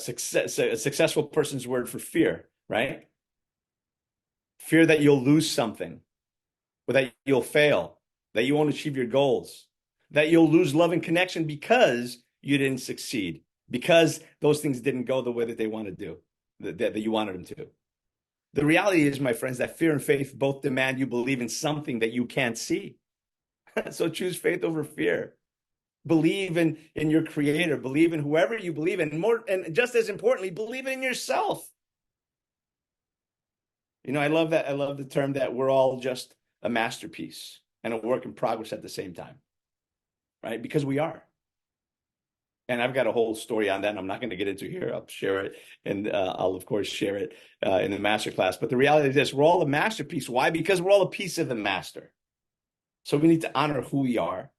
success, a successful person's word for fear, right? Fear that you'll lose something, or that you'll fail, that you won't achieve your goals, that you'll lose love and connection because you didn't succeed, because those things didn't go the way that they want to do, that you wanted them to. The reality is, my friends, that fear and faith both demand you believe in something that you can't see. So choose faith over fear. Believe in your creator, believe in whoever you believe in, and just as importantly, believe in yourself. You know, I love that. I love the term that we're all just a masterpiece and a work in progress at the same time, right? Because we are. And I've got a whole story on that, and I'm not going to get into here. I'll share it, and I'll, of course, share it in the masterclass. But the reality is this: we're all a masterpiece. Why? Because we're all a piece of the master. So we need to honor who we are,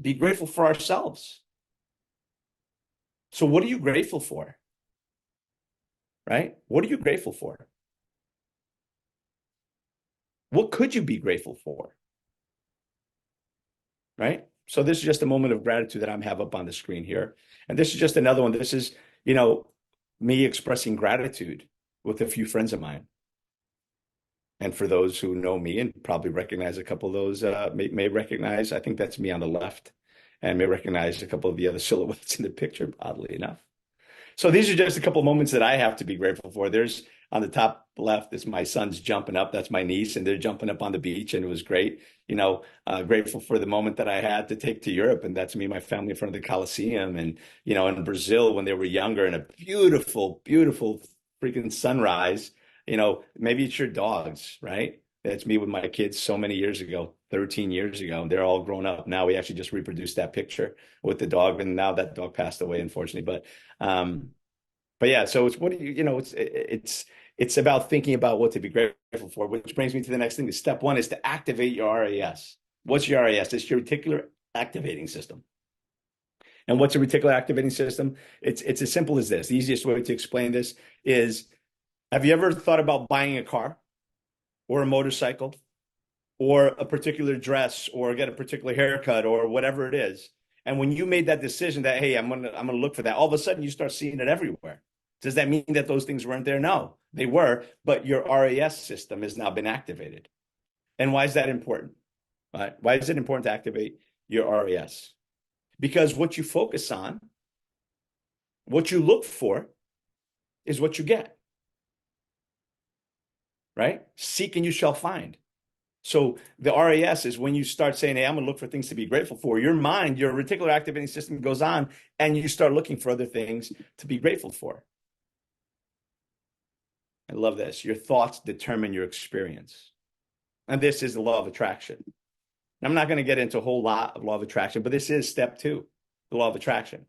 be grateful for ourselves. So what are you grateful for? Right? What are you grateful for? What could you be grateful for? Right? So this is just a moment of gratitude that I'm have up on the screen here. And this is just another one. This is, me expressing gratitude with a few friends of mine. And for those who know me and probably recognize a couple of those, may recognize, I think that's me on the left, and may recognize a couple of the other silhouettes in the picture, oddly enough. So these are just a couple of moments that I have to be grateful for. There's on the top left is my son's jumping up. That's my niece, and they're jumping up on the beach, and it was great. Grateful for the moment that I had to take to Europe, and that's me and my family in front of the Coliseum, and in Brazil when they were younger, and a beautiful, beautiful freaking sunrise. Maybe it's your dogs, right? That's me with my kids so many years ago, 13 years ago. They're all grown up now. We actually just reproduced that picture with the dog, and now that dog passed away, unfortunately. But yeah, so it's it's about thinking about what to be grateful for, which brings me to the next thing. Step one is to activate your RAS. What's your RAS? It's your reticular activating system. And what's a reticular activating system? It's as simple as this. The easiest way to explain this is, have you ever thought about buying a car or a motorcycle or a particular dress or get a particular haircut or whatever it is? And when you made that decision that, hey, I'm gonna look for that, all of a sudden you start seeing it everywhere. Does that mean that those things weren't there? No, they were, but your RAS system has now been activated. And why is that important? Why is it important to activate your RAS? Because what you focus on, what you look for, is what you get. Right? Seek and you shall find. So the RAS is when you start saying, hey, I'm going to look for things to be grateful for. Your mind, your reticular activating system goes on, and you start looking for other things to be grateful for. I love this. Your thoughts determine your experience. And this is the law of attraction. I'm not going to get into a whole lot of law of attraction, but this is step 2, the law of attraction.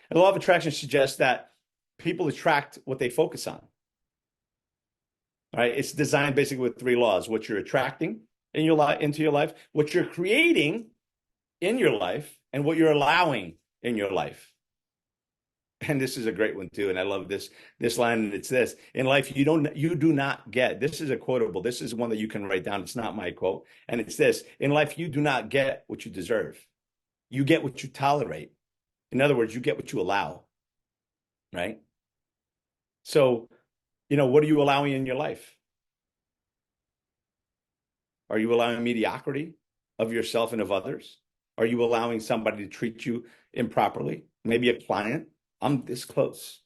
And the law of attraction suggests that people attract what they focus on. All right, it's designed basically with 3 laws: what you're attracting in your life, into your life, what you're creating in your life, and what you're allowing in your life. And this is a great one too, and I love this line. And it's this: in life, you do not get. This is a quotable. This is one that you can write down. It's not my quote, and it's this: in life, you do not get what you deserve. You get what you tolerate. In other words, you get what you allow. Right. So, what are you allowing in your life? Are you allowing mediocrity of yourself and of others? Are you allowing somebody to treat you improperly? Maybe a client. I'm this close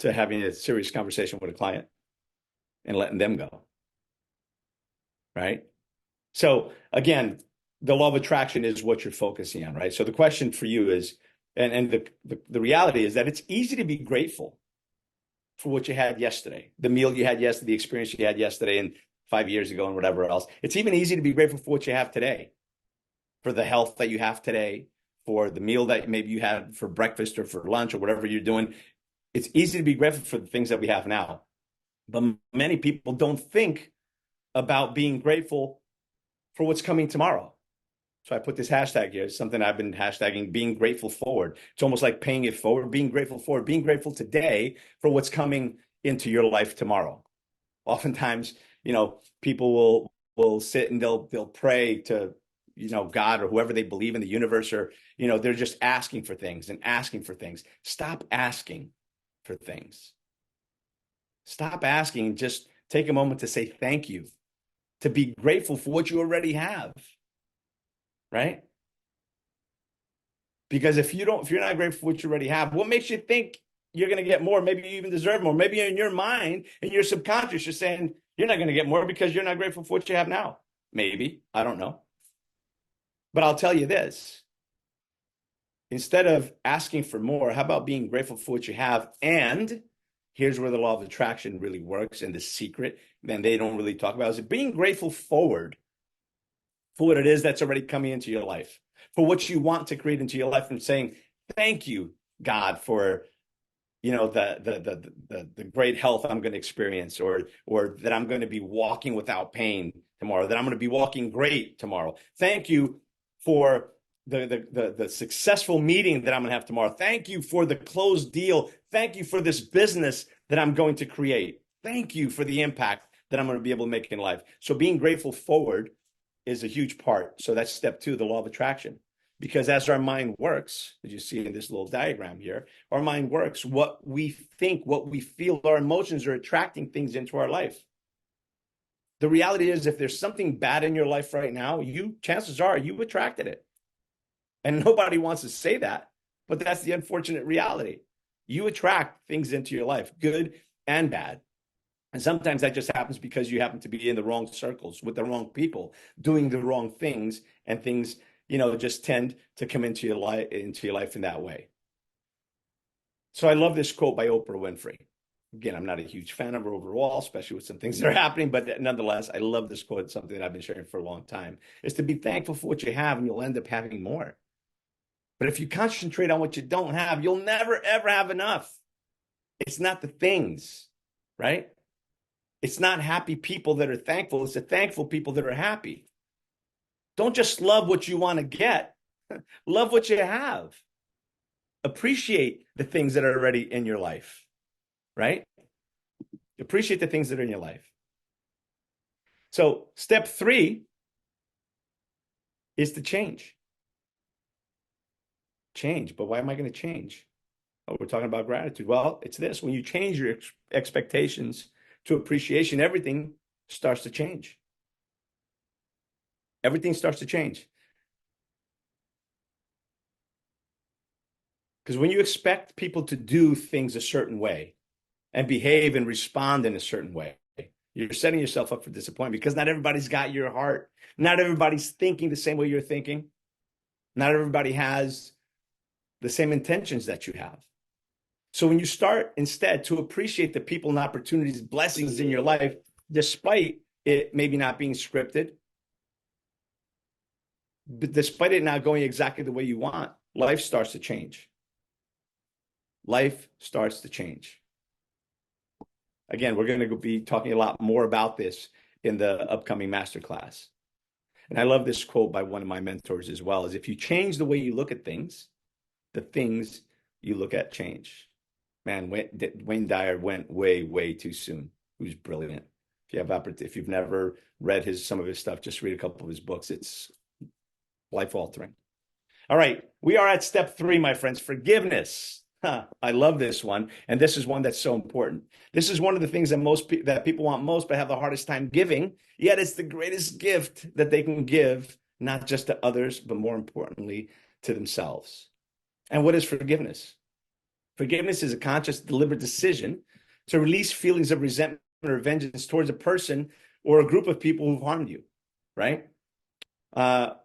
to having a serious conversation with a client and letting them go. Right? So again, the law of attraction is what you're focusing on, right? So the question for you is, and the reality is that it's easy to be grateful for what you had yesterday, the meal you had yesterday, the experience you had yesterday and 5 years ago and whatever else. It's even easy to be grateful for what you have today, for the health that you have today, for the meal that maybe you had for breakfast or for lunch or whatever you're doing. It's easy to be grateful for the things that we have now. But many people don't think about being grateful for what's coming tomorrow. So I put this hashtag here. It's something I've been hashtagging, being grateful forward. It's almost like paying it forward, being grateful forward, being grateful today for what's coming into your life tomorrow. Oftentimes, people will sit and they'll pray to, God or whoever they believe in, the universe, or, they're just asking for things and asking for things. Stop asking for things. Stop asking. Just take a moment to say thank you, to be grateful for what you already have. Right? Because if you're not grateful for what you already have, what makes you think you're going to get more? Maybe you even deserve more. Maybe in your mind, in your subconscious, you're saying you're not going to get more because you're not grateful for what you have now. Maybe. I don't know. But I'll tell you this. Instead of asking for more, how about being grateful for what you have? And here's where the law of attraction really works, and the secret, then they don't really talk about, is being grateful forward for what it is that's already coming into your life, for what you want to create into your life, and saying, thank you, God, for, the great health I'm going to experience, or that I'm going to be walking without pain tomorrow, that I'm going to be walking great tomorrow. Thank you for the successful meeting that I'm going to have tomorrow. Thank you for the closed deal. Thank you for this business that I'm going to create. Thank you for the impact that I'm going to be able to make in life. So being grateful forward is a huge part. So that's step 2, the law of attraction. Because as our mind works, as you see in this little diagram here, our mind works. What we think, what we feel, our emotions are attracting things into our life. The reality is, if there's something bad in your life right now, chances are you attracted it. And nobody wants to say that, but that's the unfortunate reality. You attract things into your life, good and bad. And sometimes that just happens because you happen to be in the wrong circles with the wrong people, doing the wrong things, and things, just tend to come into your life in that way. So I love this quote by Oprah Winfrey. Again, I'm not a huge fan of her overall, especially with some things that are happening, but nonetheless, I love this quote. It's something that I've been sharing for a long time, is to be thankful for what you have, and you'll end up having more. But if you concentrate on what you don't have, you'll never, ever have enough. It's not the things, right? It's not happy people that are thankful. It's the thankful people that are happy. Don't just love what you want to get. Love what you have. Appreciate the things that are already in your life, right? Appreciate the things that are in your life. So step 3 is to change. Change. But why am I going to change? Oh, we're talking about gratitude. Well, it's this. When you change your expectations to appreciation, everything starts to change. Everything starts to change. Because when you expect people to do things a certain way and behave and respond in a certain way, you're setting yourself up for disappointment, because not everybody's got your heart. Not everybody's thinking the same way you're thinking. Not everybody has the same intentions that you have. So when you start instead to appreciate the people and opportunities, blessings in your life, despite it maybe not being scripted, but despite it not going exactly the way you want, life starts to change. Life starts to change. Again, we're going to be talking a lot more about this in the upcoming masterclass. And I love this quote by one of my mentors as well, is if you change the way you look at things, the things you look at change. Man, Wayne Dyer went way, way too soon. He was brilliant. If you've never read some of his stuff, just read a couple of his books. It's life-altering. All right, we are at step 3, my friends, forgiveness. I love this one, and this is one that's so important. This is one of the things that people want most, but have the hardest time giving. Yet it's the greatest gift that they can give, not just to others, but more importantly, to themselves. And what is forgiveness? Forgiveness is a conscious, deliberate decision to release feelings of resentment or vengeance towards a person or a group of people who've harmed you, right?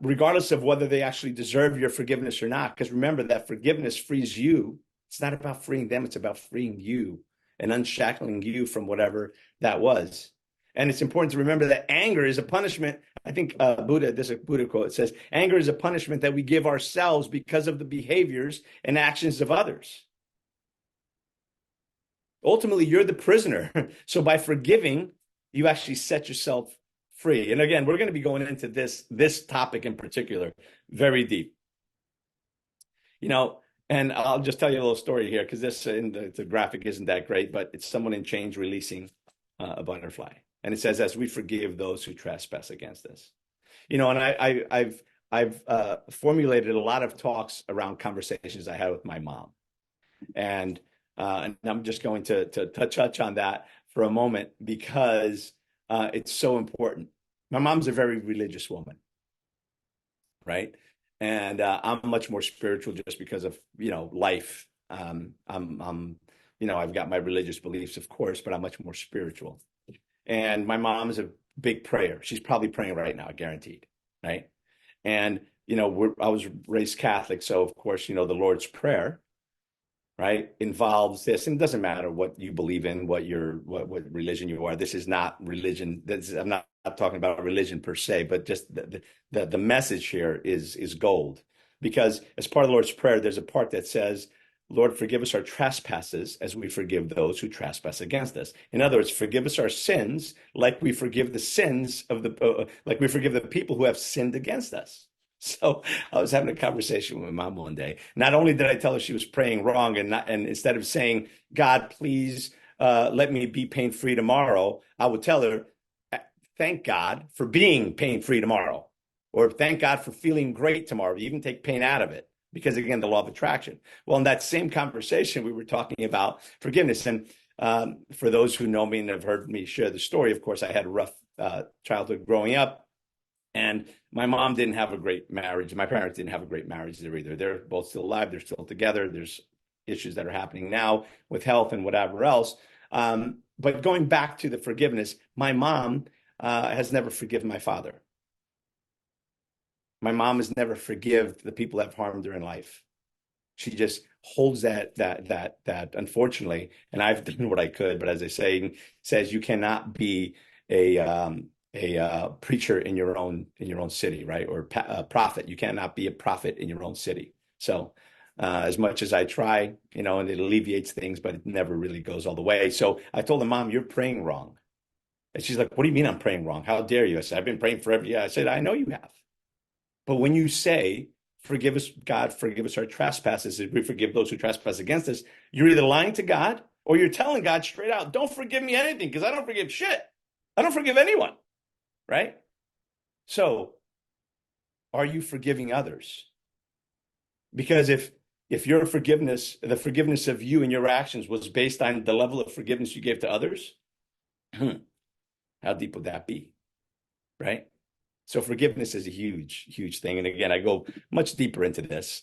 Regardless of whether they actually deserve your forgiveness or not. Because remember that forgiveness frees you. It's not about freeing them. It's about freeing you and unshackling you from whatever that was. And it's important to remember that anger is a punishment. I think there's a Buddha quote. It says, anger is a punishment that we give ourselves because of the behaviors and actions of others. Ultimately, you're the prisoner. So by forgiving, you actually set yourself free. And again, we're going to be going into this topic in particular very deep. And I'll just tell you a little story here, because this in the graphic isn't that great, but it's someone in chains releasing a butterfly. And it says, as we forgive those who trespass against us. And I've formulated a lot of talks around conversations I had with my mom. And I'm just going to touch on that for a moment, because it's so important. My mom's a very religious woman, right? And I'm much more spiritual just because of, life. I've got my religious beliefs, of course, but I'm much more spiritual. And my mom is a big prayer. She's probably praying right now, guaranteed, right? And, I was raised Catholic. So, of course, the Lord's Prayer, right, involves this. And it doesn't matter what you believe in, what religion you are. This is not religion. I'm not talking about religion per se, but just the message here is gold. Because as part of the Lord's Prayer, there's a part that says, Lord, forgive us our trespasses as we forgive those who trespass against us. In other words, forgive us our sins like we forgive the sins of like we forgive the people who have sinned against us. So I was having a conversation with my mom one day. Not only did I tell her she was praying wrong, and instead of saying, God, please let me be pain-free tomorrow, I would tell her, thank God for being pain-free tomorrow, or thank God for feeling great tomorrow. You even take pain out of it. Because again, the law of attraction. Well, in that same conversation, we were talking about forgiveness. And for those who know me and have heard me share the story, of course, I had a rough childhood growing up. And my mom didn't have a great marriage. My parents didn't have a great marriage there either. They're both still alive. They're still together. There's issues that are happening now with health and whatever else. But going back to the forgiveness, my mom has never forgiven my father. My mom has never forgiven the people that have harmed her in life. She just holds that unfortunately, and I've done what I could, but as I say, says you cannot be a preacher in your own city, right? Or a prophet. You cannot be a prophet in your own city. So as much as I try, and it alleviates things, but it never really goes all the way. So I told her, Mom, you're praying wrong. And she's like, what do you mean I'm praying wrong? How dare you? I said, I've been praying for every year. I said, I know you have. But when you say, forgive us, God, forgive us our trespasses, as we forgive those who trespass against us, you're either lying to God or you're telling God straight out, don't forgive me anything because I don't forgive shit. I don't forgive anyone, right? So are you forgiving others? Because if your forgiveness, the forgiveness of you and your actions was based on the level of forgiveness you gave to others, how deep would that be, right? So forgiveness is a huge, huge thing. And again, I go much deeper into this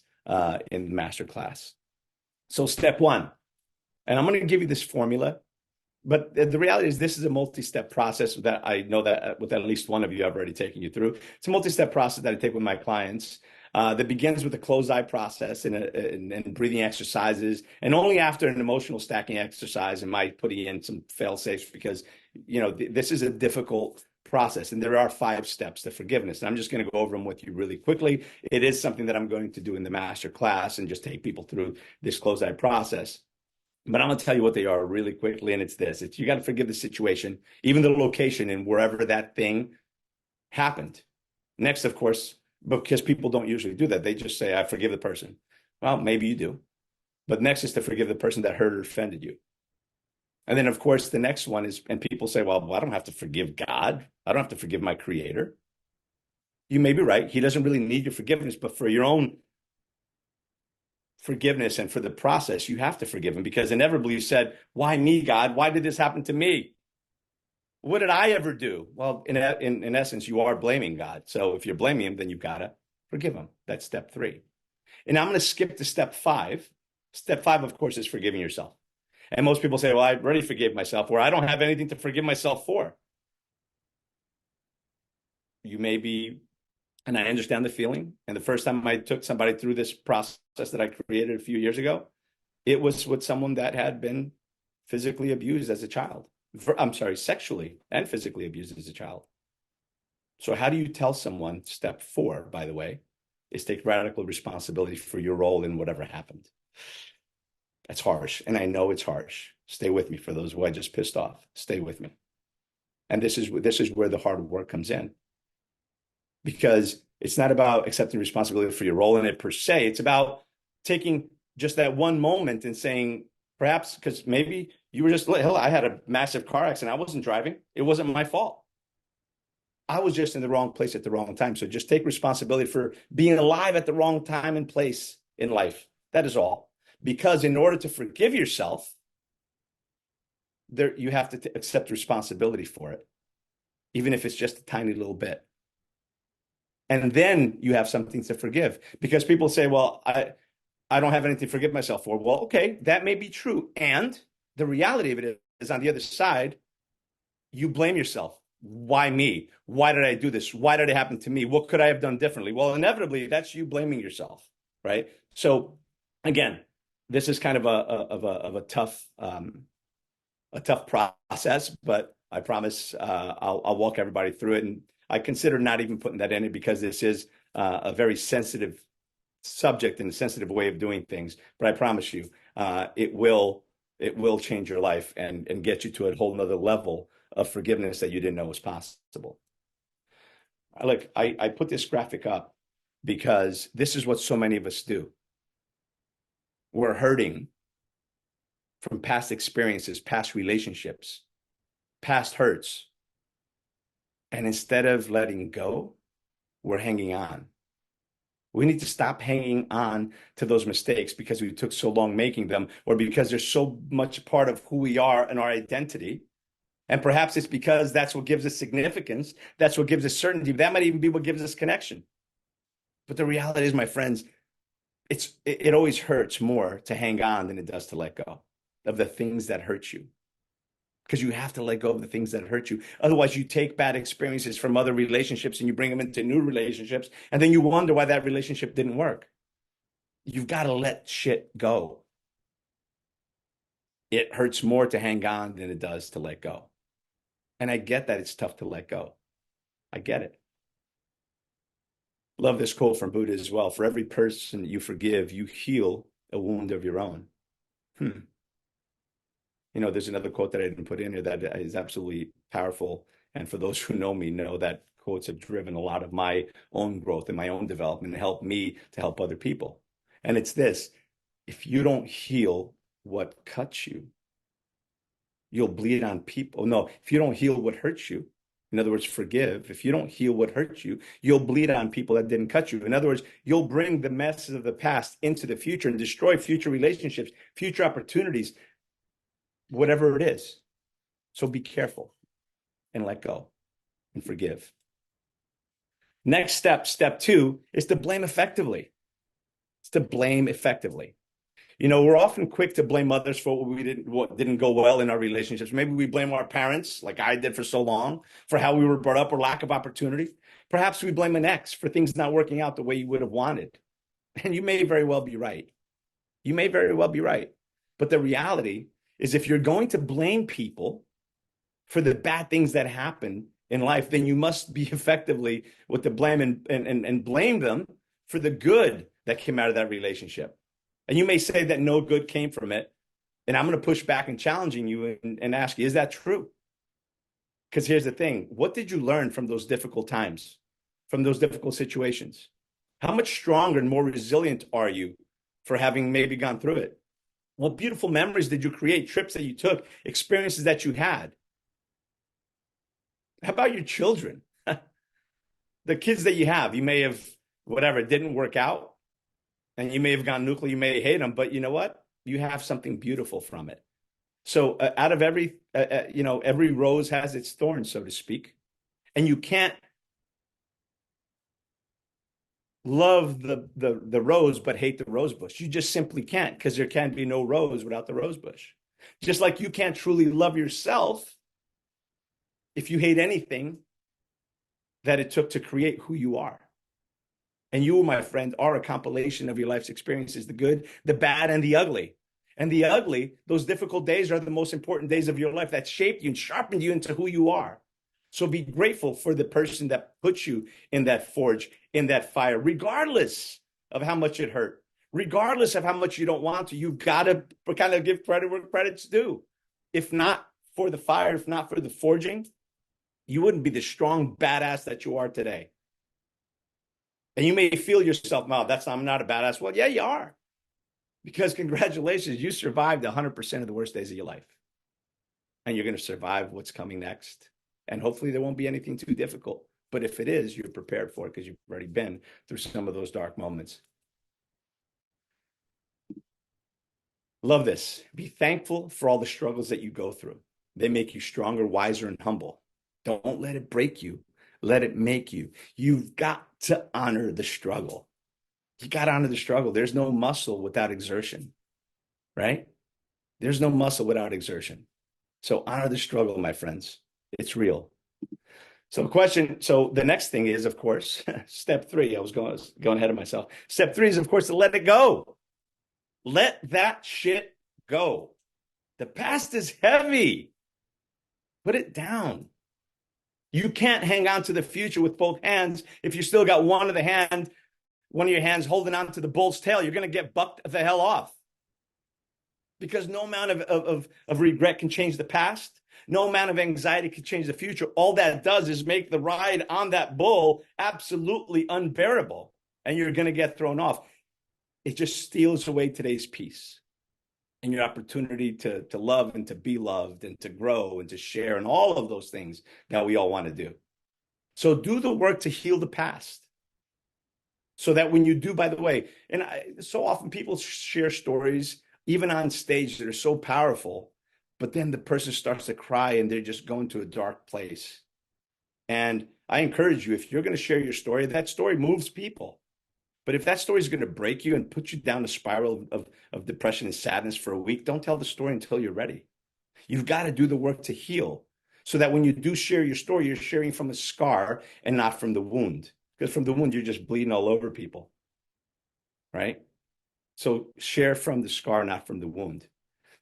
in the masterclass. So step one, and I'm going to give you this formula, but the reality is this is a multi-step process that I know that with at least one of you, I've already taken you through. It's a multi-step process that I take with my clients that begins with a closed eye process and breathing exercises. And only after an emotional stacking exercise am I putting in some fail safes because, this is a difficult process. And there are 5 steps to forgiveness. And I'm just going to go over them with you really quickly. It is something that I'm going to do in the master class and just take people through this closed eye process. But I'm going to tell you what they are really quickly. And it's this. You got to forgive the situation, even the location and wherever that thing happened. Next, of course, because people don't usually do that. They just say, I forgive the person. Well, maybe you do. But next is to forgive the person that hurt or offended you. And then, of course, the next one is, and people say, well, I don't have to forgive God. I don't have to forgive my creator. You may be right. He doesn't really need your forgiveness, but for your own forgiveness and for the process, you have to forgive him because inevitably you said, why me, God? Why did this happen to me? What did I ever do? Well, in essence, you are blaming God. So if you're blaming him, then you've got to forgive him. That's step 3. And I'm going to skip to step 5. Step 5, of course, is forgiving yourself. And most people say, well, I already forgave myself, or I don't have anything to forgive myself for. You may be, and I understand the feeling. And the first time I took somebody through this process that I created a few years ago, it was with someone that had been physically abused as a child. Sexually and physically abused as a child. So how do you tell someone, step 4, by the way, is take radical responsibility for your role in whatever happened? That's harsh. And I know it's harsh. Stay with me for those who I just pissed off. Stay with me. And this is where the hard work comes in. Because it's not about accepting responsibility for your role in it per se. It's about taking just that one moment and saying, perhaps, because maybe you were just, hell, I had a massive car accident. I wasn't driving. It wasn't my fault. I was just in the wrong place at the wrong time. So just take responsibility for being alive at the wrong time and place in life. That is all. Because in order to forgive yourself, you have to accept responsibility for it, even if it's just a tiny little bit. And then you have something to forgive. Because people say, well, I don't have anything to forgive myself for. Well, okay, that may be true. And the reality of it is on the other side, you blame yourself. Why me? Why did I do this? Why did it happen to me? What could I have done differently? Well, inevitably, that's you blaming yourself, right? So again, this is kind of a tough process, but I promise I'll walk everybody through it. And I consider not even putting that in it because this is a very sensitive subject and sensitive way of doing things, but I promise you, it will change your life and get you to a whole nother level of forgiveness that you didn't know was possible. Look, I put this graphic up because this is what so many of us do. We're hurting from past experiences, past relationships, past hurts. And instead of letting go, we're hanging on. We need to stop hanging on to those mistakes because we took so long making them, or because they're so much part of who we are and our identity. And perhaps it's because that's what gives us significance. That's what gives us certainty. That might even be what gives us connection. But the reality is, my friends, it always hurts more to hang on than it does to let go of the things that hurt you. Because you have to let go of the things that hurt you. Otherwise, you take bad experiences from other relationships and you bring them into new relationships, and then you wonder why that relationship didn't work. You've got to let shit go. It hurts more to hang on than it does to let go. And I get that it's tough to let go. I get it. Love this quote from Buddha as well. For every person you forgive, you heal a wound of your own. You know, there's another quote that I didn't put in here that is absolutely powerful. And for those who know me, know that quotes have driven a lot of my own growth and my own development and helped me to help other people. And it's this: if you don't heal what cuts you, you'll bleed on people. No, if you don't heal what hurts you, in other words, forgive. If you don't heal what hurts you, you'll bleed on people that didn't cut you. In other words, you'll bring the messes of the past into the future and destroy future relationships, future opportunities, whatever it is. So be careful and let go and forgive. Next step, step 2, is to blame effectively. It's to blame effectively. You know, we're often quick to blame others for what didn't go well in our relationships. Maybe we blame our parents, like I did for so long, for how we were brought up or lack of opportunity. Perhaps we blame an ex for things not working out the way you would have wanted. And you may very well be right. You may very well be right. But the reality is, if you're going to blame people for the bad things that happen in life, then you must be effectively with the blame and blame them for the good that came out of that relationship. And you may say that no good came from it. And I'm going to push back and challenging you and ask you, is that true? Because here's the thing. What did you learn from those difficult times, from those difficult situations? How much stronger and more resilient are you for having maybe gone through it? What beautiful memories did you create, trips that you took, experiences that you had? How about your children? The kids that you have, you may have, whatever, it didn't work out, and you may have gone nuclear, you may hate them, but you know what? You have something beautiful from it. So out of every rose has its thorns, so to speak. And you can't love the rose but hate the rose bush. You just simply can't, because there can be no rose without the rose bush. Just like you can't truly love yourself if you hate anything that it took to create who you are. And you, my friend, are a compilation of your life's experiences, the good, the bad, and the ugly. And the ugly, those difficult days, are the most important days of your life that shaped you and sharpened you into who you are. So be grateful for the person that put you in that forge, in that fire, regardless of how much it hurt, regardless of how much you don't want to. You've got to kind of give credit where credit's due. If not for the fire, if not for the forging, you wouldn't be the strong badass that you are today. And you may feel yourself, no, I'm not a badass. Well, yeah, you are. Because congratulations, you survived 100% of the worst days of your life. And you're going to survive what's coming next. And hopefully there won't be anything too difficult. But if it is, you're prepared for it because you've already been through some of those dark moments. Love this. Be thankful for all the struggles that you go through. They make you stronger, wiser, and humble. Don't let it break you. Let it make you. You've got to honor the struggle. You got to honor the struggle. There's no muscle without exertion, right? There's no muscle without exertion. So honor the struggle, my friends. It's real. So the next thing is, of course, step 3. I was going ahead of myself. Step 3 is, of course, to let it go. Let that shit go. The past is heavy. Put it down. You can't hang on to the future with both hands if you still got one of the hand one of your hands holding on to the bull's tail, you're going to get bucked the hell off. Because no amount of regret can change the past. No amount of anxiety can change the future. All that does is make the ride on that bull absolutely unbearable. And you're going to get thrown off. It just steals away today's peace and your opportunity to love and to be loved and to grow and to share and all of those things that we all want to do. So do the work to heal the past. So that when you do, by the way, so often people share stories, even on stage, that are so powerful, but then the person starts to cry and they're just going to a dark place. And I encourage you, if you're going to share your story, that story moves people. But if that story is going to break you and put you down a spiral of depression and sadness for a week, don't tell the story until you're ready. You've got to do the work to heal so that when you do share your story, you're sharing from a scar and not from the wound. Because from the wound, you're just bleeding all over people, right? So share from the scar, not from the wound.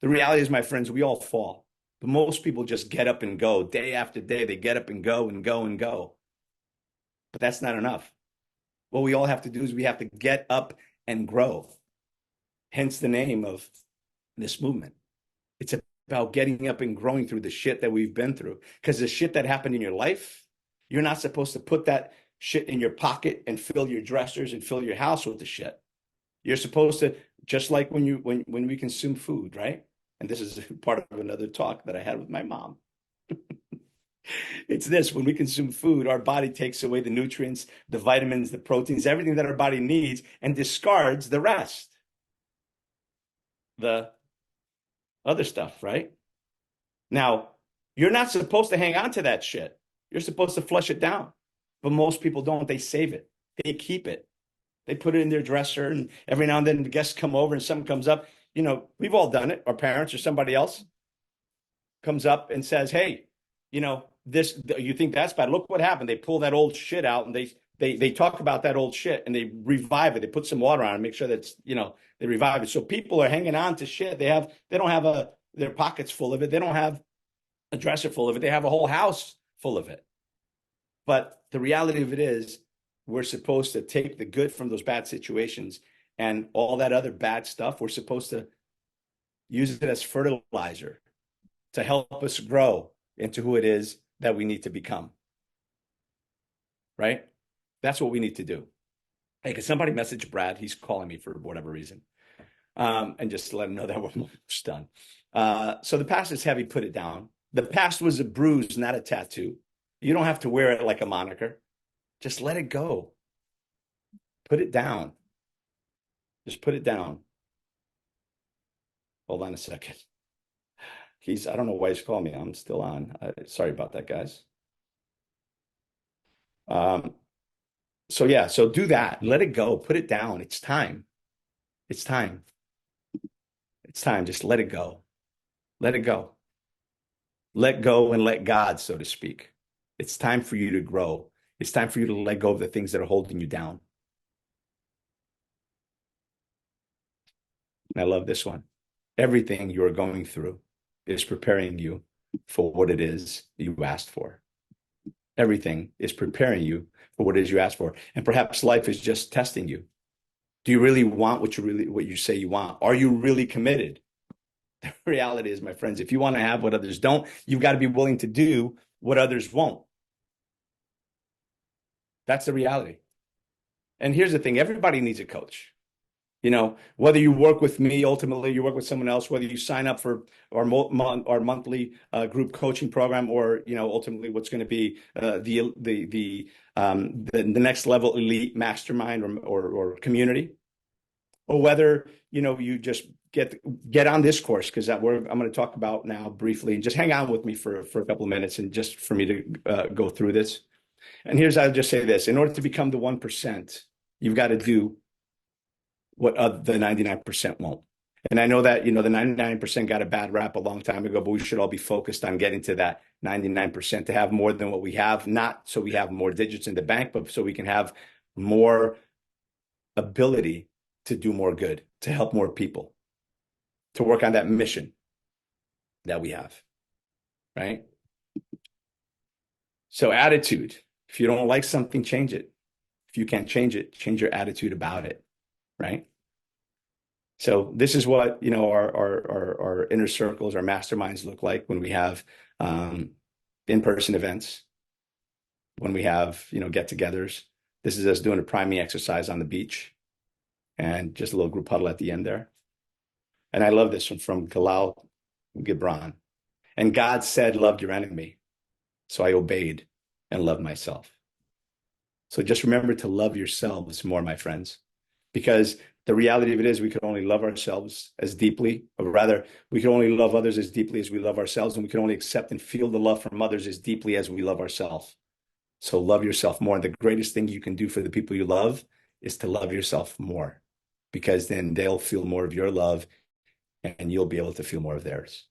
The reality is, my friends, we all fall. But most people just get up and go. Day after day, they get up and go and go and go. But that's not enough. What we all have to do is we have to get up and grow. Hence the name of this movement. It's about getting up and growing through the shit that we've been through. Because the shit that happened in your life, you're not supposed to put that shit in your pocket and fill your dressers and fill your house with the shit. You're supposed to, just like when we consume food, right? And this is part of another talk that I had with my mom. It's this: when we consume food, our body takes away the nutrients, the vitamins, the proteins, everything that our body needs, and discards the rest. The other stuff, right? Now, you're not supposed to hang on to that shit. You're supposed to flush it down. But most people don't. They save it. They keep it. They put it in their dresser, and every now and then the guests come over and something comes up. You know, we've all done it. Our parents or somebody else comes up and says, hey, you know, this, you think that's bad. Look what happened. They pull that old shit out and they talk about that old shit and they revive it. They put some water on it, make sure that's, you know, they revive it. So people are hanging on to shit. They don't have their pockets full of it. They don't have a dresser full of it. They have a whole house full of it. But the reality of it is, we're supposed to take the good from those bad situations and all that other bad stuff. We're supposed to use it as fertilizer to help us grow into who it is that we need to become. Right? That's what we need to do. Hey, can somebody message Brad? He's calling me for whatever reason. And just to let him know that we're almost done. So the past is heavy, put it down. The past was a bruise, not a tattoo. You don't have to wear it like a moniker. Just let it go. Put it down. Just put it down. Hold on a second. I don't know why he's calling me. I'm still on. Sorry about that, guys. So do that. Let it go. Put it down. It's time. It's time. It's time. Just let it go. Let it go. Let go and let God, so to speak. It's time for you to grow. It's time for you to let go of the things that are holding you down. And I love this one. Everything you are going through is preparing you for what it is you asked for. Everything is preparing you for what it is you asked for. And perhaps life is just testing you. Do you really want what you say you want? Are you really committed? The reality is, my friends, if you want to have what others don't, you've got to be willing to do what others won't. That's the reality. And here's the thing: everybody needs a coach. You know, whether you work with me, ultimately you work with someone else, whether you sign up for our monthly group coaching program, or, you know, ultimately what's going to be the next level elite mastermind or community, or whether, you know, you just get on this course, because I'm going to talk about now briefly, and just hang on with me for a couple of minutes and just for me to go through this. And I'll just say this: in order to become the 1%, you've got to do what the 99% won't. And I know that, you know, the 99% got a bad rap a long time ago, but we should all be focused on getting to that 99%, to have more than what we have, not so we have more digits in the bank, but so we can have more ability to do more good, to help more people, to work on that mission that we have, right? So attitude: if you don't like something, change it. If you can't change it, change your attitude about it, right? So this is what, our inner circles, our masterminds look like when we have in-person events, when we have, get-togethers. This is us doing a priming exercise on the beach and just a little group huddle at the end there. And I love this one from Khalil Gibran. And God said, love your enemy. So I obeyed and loved myself. So just remember to love yourselves more, my friends, because the reality of it is we can only love ourselves as deeply, or rather, we can only love others as deeply as we love ourselves, and we can only accept and feel the love from others as deeply as we love ourselves. So love yourself more. And the greatest thing you can do for the people you love is to love yourself more, because then they'll feel more of your love and you'll be able to feel more of theirs.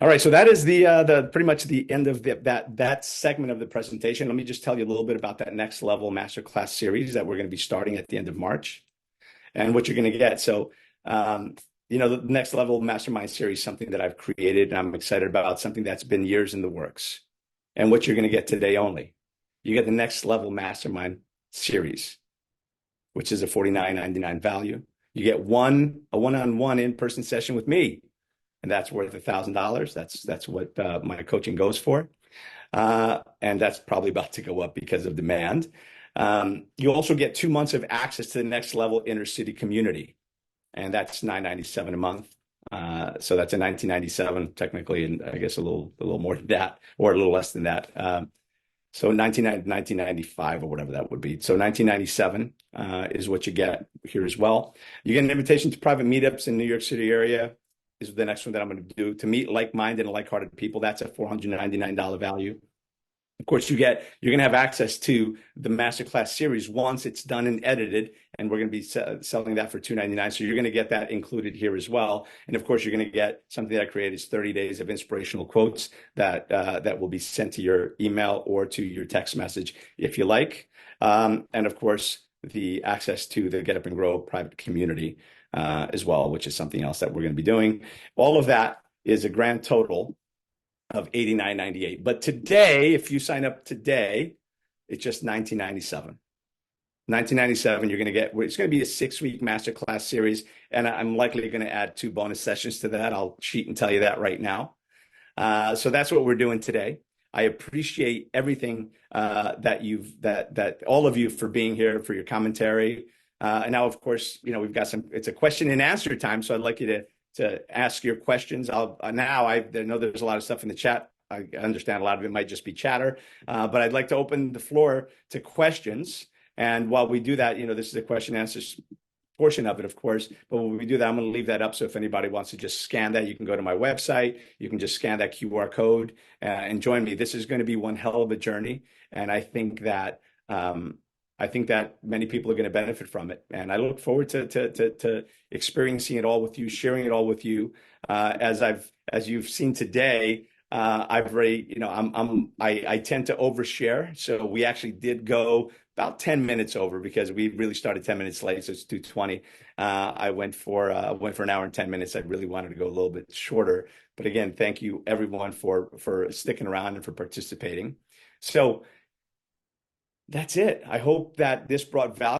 All right, so that is the pretty much the end of that segment of the presentation. Let me just tell you a little bit about that next level masterclass series that we're going to be starting at the end of March, and what you're going to get. So, the next level mastermind series, something that I've created and I'm excited about, something that's been years in the works. And what you're going to get today only, you get the next level mastermind series, which is a $49.99 value. You get a one-on-one in-person session with me, and that's worth $1,000. That's what my coaching goes for, and that's probably about to go up because of demand. You also get 2 months of access to the next level inner city community, and that's $9.97 a month. So that's a $19.97 technically, and I guess a little more than that, or a little less than that. So $19.95 or whatever that would be. So $19.97 is what you get here as well. You get an invitation to private meetups in New York City area. Is the next one that I'm going to do, to meet like-minded and like-hearted people. That's a $499 value. Of course, you're going to have access to the masterclass series once it's done and edited, and we're going to be selling that for $299. So you're going to get that included here as well. And of course, you're going to get something that I created, is 30 days of inspirational quotes that will be sent to your email or to your text message if you like. And of course, the access to the Get Up and Grow private community as well, which is something else that we're going to be doing. All of that is a grand total of $89.98. But today, if you sign up today, it's just $19.97. $19.97, you're going to get, it's going to be a 6-week masterclass series, and I'm likely going to add 2 bonus sessions to that. I'll cheat and tell you that right now. So that's what we're doing today. I appreciate everything that all of you for being here, for your commentary. And now, of course, we've got it's a question and answer time. So I'd like you to ask your questions. I know there's a lot of stuff in the chat. I understand a lot of it might just be chatter, but I'd like to open the floor to questions. And while we do that, this is a question and answer portion of it, of course. But when we do that, I'm going to leave that up. So if anybody wants to just scan that, you can go to my website. You can just scan that QR code and join me. This is going to be one hell of a journey. And I think that many people are going to benefit from it. And I look forward to experiencing it all with you, sharing it all with you. As you've seen today, I've already, I tend to overshare. So we actually did go about 10 minutes over, because we really started 10 minutes late. So it's 2:20. I went for an hour and 10 minutes. I really wanted to go a little bit shorter. But again, thank you everyone for sticking around and for participating. So that's it. I hope that this brought value.